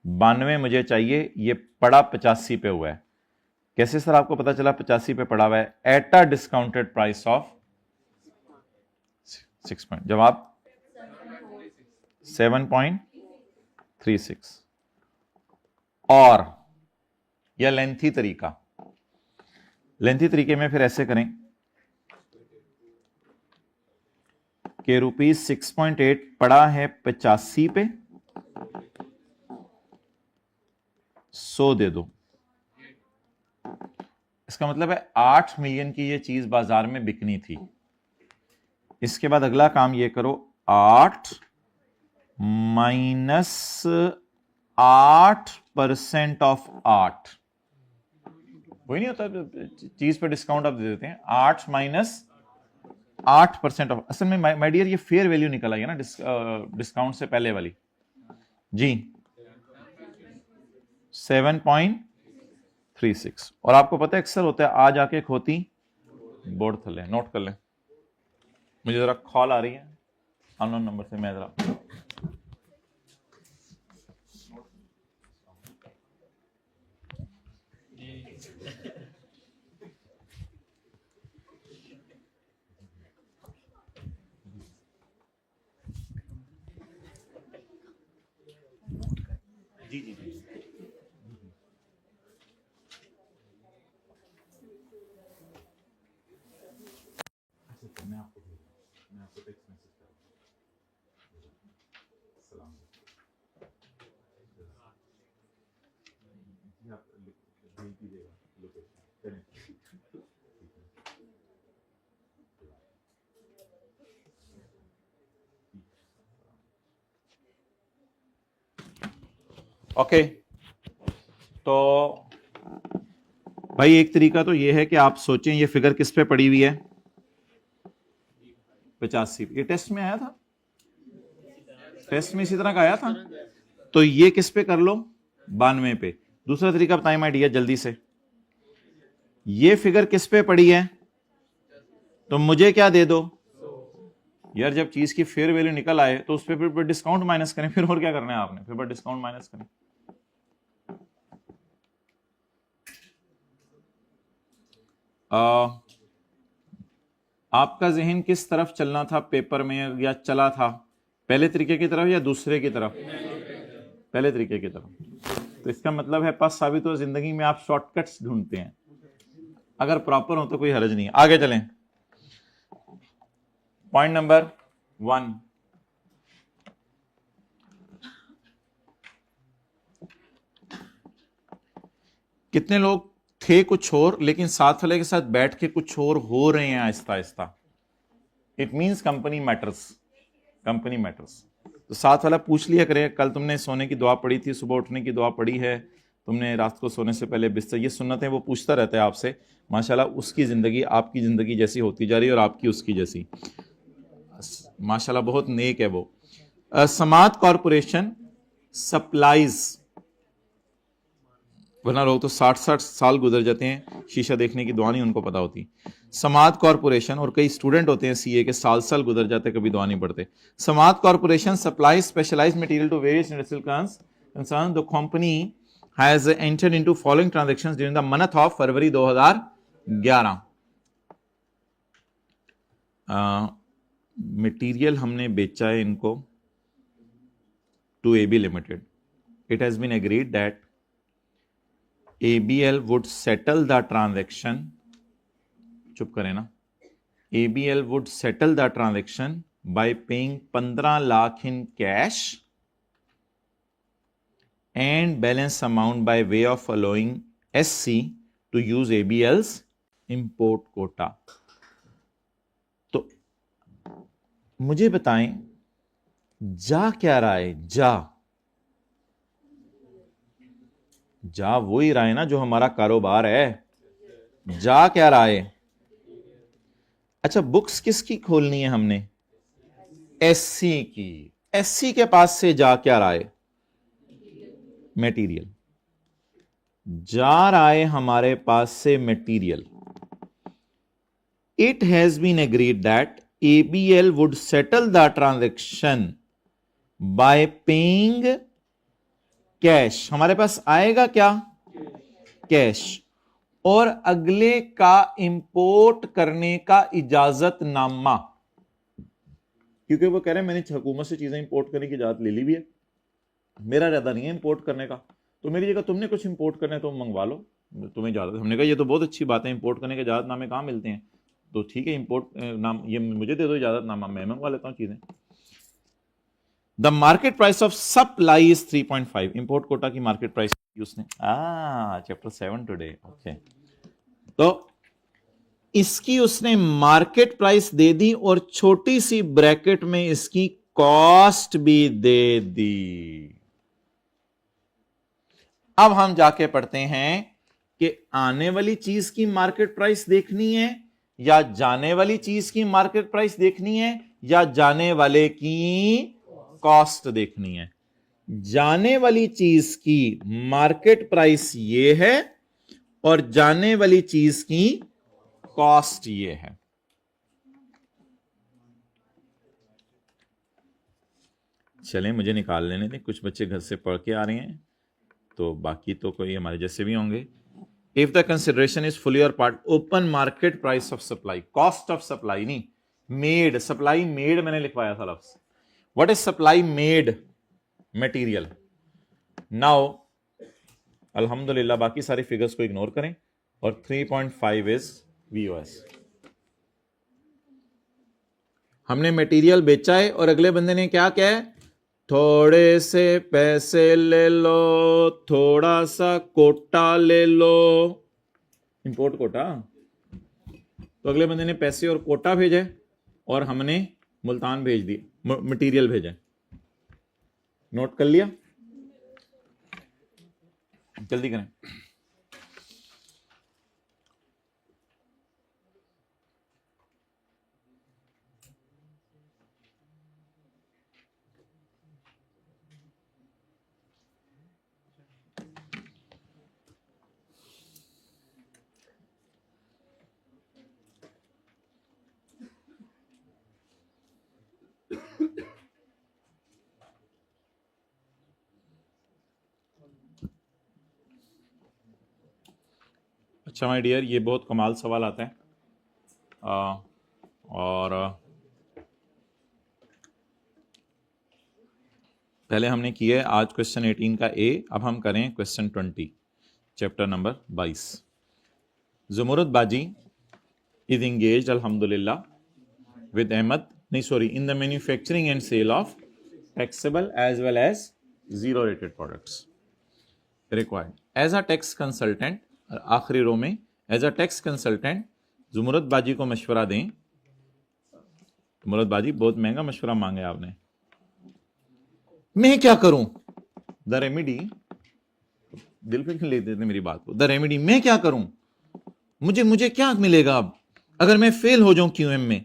92 मुझे चाहिए, ये पड़ा 85 पे हुआ है। कैसे सर आपको पता चला 85 पे पड़ा हुआ है? Eight a discounted price of 6 point, जवाब 7.36। और यह लेंथी तरीका, लेंथी तरीके में फिर ऐसे करें कि ₹6.8 पड़ा है 85 पे, 100 दे दो। इसका मतलब है 8 मिलियन की ये चीज बाजार में बिकनी थी। इसके बाद अगला काम ये करो, 8 माइनस 8% ऑफ 8, वही नहीं होता चीज पे डिस्काउंट आप दे देते हैं, 8 माइनस 8% ऑफ। असल में माय डियर ये फेयर वैल्यू निकल आई है ना डिस्काउंट से पहले वाली जी, 7.36। और आपको पता है अक्सर होता है आ जाके खोती बोर्ड थले नोट कर लें। मुझे जरा कॉल आ रही है अननोन नंबर से, मैं जरा जी जी जी मैं आपको टेक्स्ट मैसेज सलाम आप भेज दीजिएगा लोकेशन। ओके तो भाई एक तरीका तो ये है कि आप सोचें ये फिगर किस पे पड़ी हुई है, 85। ये टेस्ट में आया था, टेस्ट में इसी तरह का आया था, तो ये किस पे कर लो, 92 पे। दूसरा तरीका बताएं माय डियर जल्दी से, ये फिगर किस पे पड़ी है, तो मुझे क्या दे दो यार, जब चीज की फेयर वैल्यू निकल आए तो उस पे फिर डिस्काउंट माइनस करें, फिर और क्या करना है आपने, फिर डिस्काउंट माइनस करें। आपका जहन किस तरफ चलना था पेपर में, या चला था पहले तरीके की तरफ या दूसरे की तरफ, पहले तरीके की तरफ। तो इसका मतलब है पास साबित हो, जिंदगी में आप शॉर्टकट्स ढूंढते हैं, अगर प्रॉपर हो तो कोई हर्ज नहीं। आगे चलें, पॉइंट नंबर 1, कितने लोग थे कुछ और, लेकिन साथ वाले के साथ बैठ के कुछ और हो रहे हैं Aahista Aahista. It means company matters, company matters. तो साथ वाला पूछ लिया करे, कल तुमने सोने की दुआ पढ़ी थी, सुबह उठने की दुआ पढ़ी है, तुमने रात को सोने से पहले बिस्तर, ये सुन्नतें वो पूछता रहता है आपसे। माशाल्लाह उसकी ज़िंदगी आपकी ज़िंदगी जैसी होती जा रही है और आपकी उसकी जैसी, माशाल्लाह बहुत नेक है वो। समात कॉरपोरेशन सप्लाईज, वरना लोग तो 60-60 साल गुजर जाते हैं, शीशा देखने की दुआ नहीं उनको पता होती। समात कॉरपोरेशन, और कई स्टूडेंट होते हैं सीए के, साल साल गुजर जाते कभी दुआ नहीं पढ़ते। समात corporation supply specialised material to various industrial concern. The company has entered into following transactions during the month of February 2011। Material हमने बेचा है इनको to AB limited. It has been agreed that ABL would settle the transaction, चुप करें ना, ABL would settle the transaction by paying 15 lakh in cash and balance amount by way of allowing SC to use ABL's import quota। तो मुझे बताएं जा क्या रहा है, जा वो ही रहा है ना जो हमारा कारोबार है, जा क्या रहा है। अच्छा बुक्स किसकी खोलनी है हमने, एससी की। एससी के पास से जा क्या रहा है, मटेरियल जा रहा है हमारे पास से material. It has been agreed that ABL would settle the transaction by paying cash. हमारे पास आएगा क्या, कैश, और अगले का इंपोर्ट करने का इजाजतनामा, क्योंकि वो कह रहे हैं मैंने हुकूमत से चीजें इंपोर्ट करने की इजाजत ले ली भी है, मेरा इरादा नहीं है इंपोर्ट करने का, तो मेरी जगह तुमने कुछ इंपोर्ट करना है तो मंगवा लो, तुम्हें इजाजत। हमने कहा ये तो बहुत अच्छी बात है, इंपोर्ट करने के इजाजतनामे कहाँ मिलते हैं, तो ठीक है इंपोर्ट नाम ये मुझे दे दो इजाजतनामा, मैं मंगवा लेता हूँ चीजें। The market price of supply is 3.5। Import Kota की मार्केट प्राइस उसने चैप्टर 7 टुडे, ओके। तो इसकी उसने मार्केट प्राइस दे दी और छोटी सी ब्रैकेट में इसकी कॉस्ट भी दे दी। अब हम जाके पढ़ते हैं कि आने वाली चीज की मार्केट प्राइस देखनी है या जाने वाली चीज की मार्केट प्राइस देखनी है या जाने वाले की कॉस्ट देखनी है। जाने वाली चीज की मार्केट प्राइस ये है और जाने वाली चीज की कॉस्ट ये है। चलें, मुझे निकाल लेने दें, कुछ बच्चे घर से पढ़ के आ रहे हैं, तो बाकी तो कोई हमारे जैसे भी होंगे। If the consideration is fully or part, open market price of supply, cost of supply नहीं, मेड, सप्लाई मेड मैंने लिखवाया था लफ्ज। What is supply made? Material. Now अल्हम्दुलिल्लाह बाकी सारी फिगर्स को इग्नोर करें, और 3.5 इज वीओएस। हमने मटेरियल बेचा है और अगले बंदे ने क्या कहा है? थोड़े से पैसे ले लो, थोड़ा सा कोटा ले लो, इंपोर्ट कोटा। तो अगले बंदे ने पैसे और कोटा भेजा और हमने मुल्तान भेज दिया, मटेरियल भेजा। नोट कर लिया? जल्दी करें। अच्छा माय डियर, ये बहुत कमाल सवाल आता है। और पहले हमने किया है आज क्वेश्चन 18 का ए, अब हम करें question 20 chapter number 22। Jumurat Baji is engaged अल्हम्दुलिल्लाह विद अहमद, नहीं sorry, in the manufacturing and sale of taxable as well as zero rated products required as a tax consultant. आखिरी रो में as a tax consultant Jumurat Baji को मशवरा दें। जुमुरत बाजी, बहुत महंगा मशवरा मांगे आपने। मैं क्या करूं? द रेमेडी, दिल पे ले देते मेरी बात को। द रेमेडी, मैं क्या करूं? मुझे क्या मिलेगा अब अगर मैं फेल हो जाऊं क्यूएम में?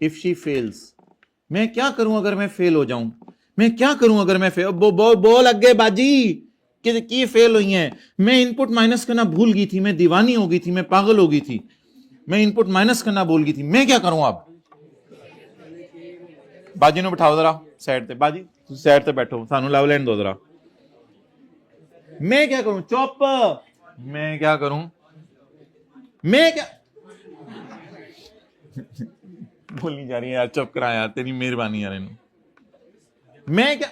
इफ शी फेल्स, मैं क्या करूं अगर मैं फेल हो जाऊं? मैं क्या करूं अगर मैं फेल? बोल अगे बाजी कि फेल हुई हैं। मैं इनपुट माइनस करना भूल गई थी, मैं दीवानी हो गई थी, मैं पागल हो गई थी, मैं इनपुट माइनस करना भूल गई थी, मैं क्या करूं अब? बाजी ने बिठाओ जरा साइड पे, बाजी साइड पे बैठो, सानू लव लैंड दो जरा। मैं क्या करूं? चुप। मैं क्या करूं? मैं क्या बोलनी जा रही है यार, चुप करा यार, तेरी मेहरबानी यार। मैं क्या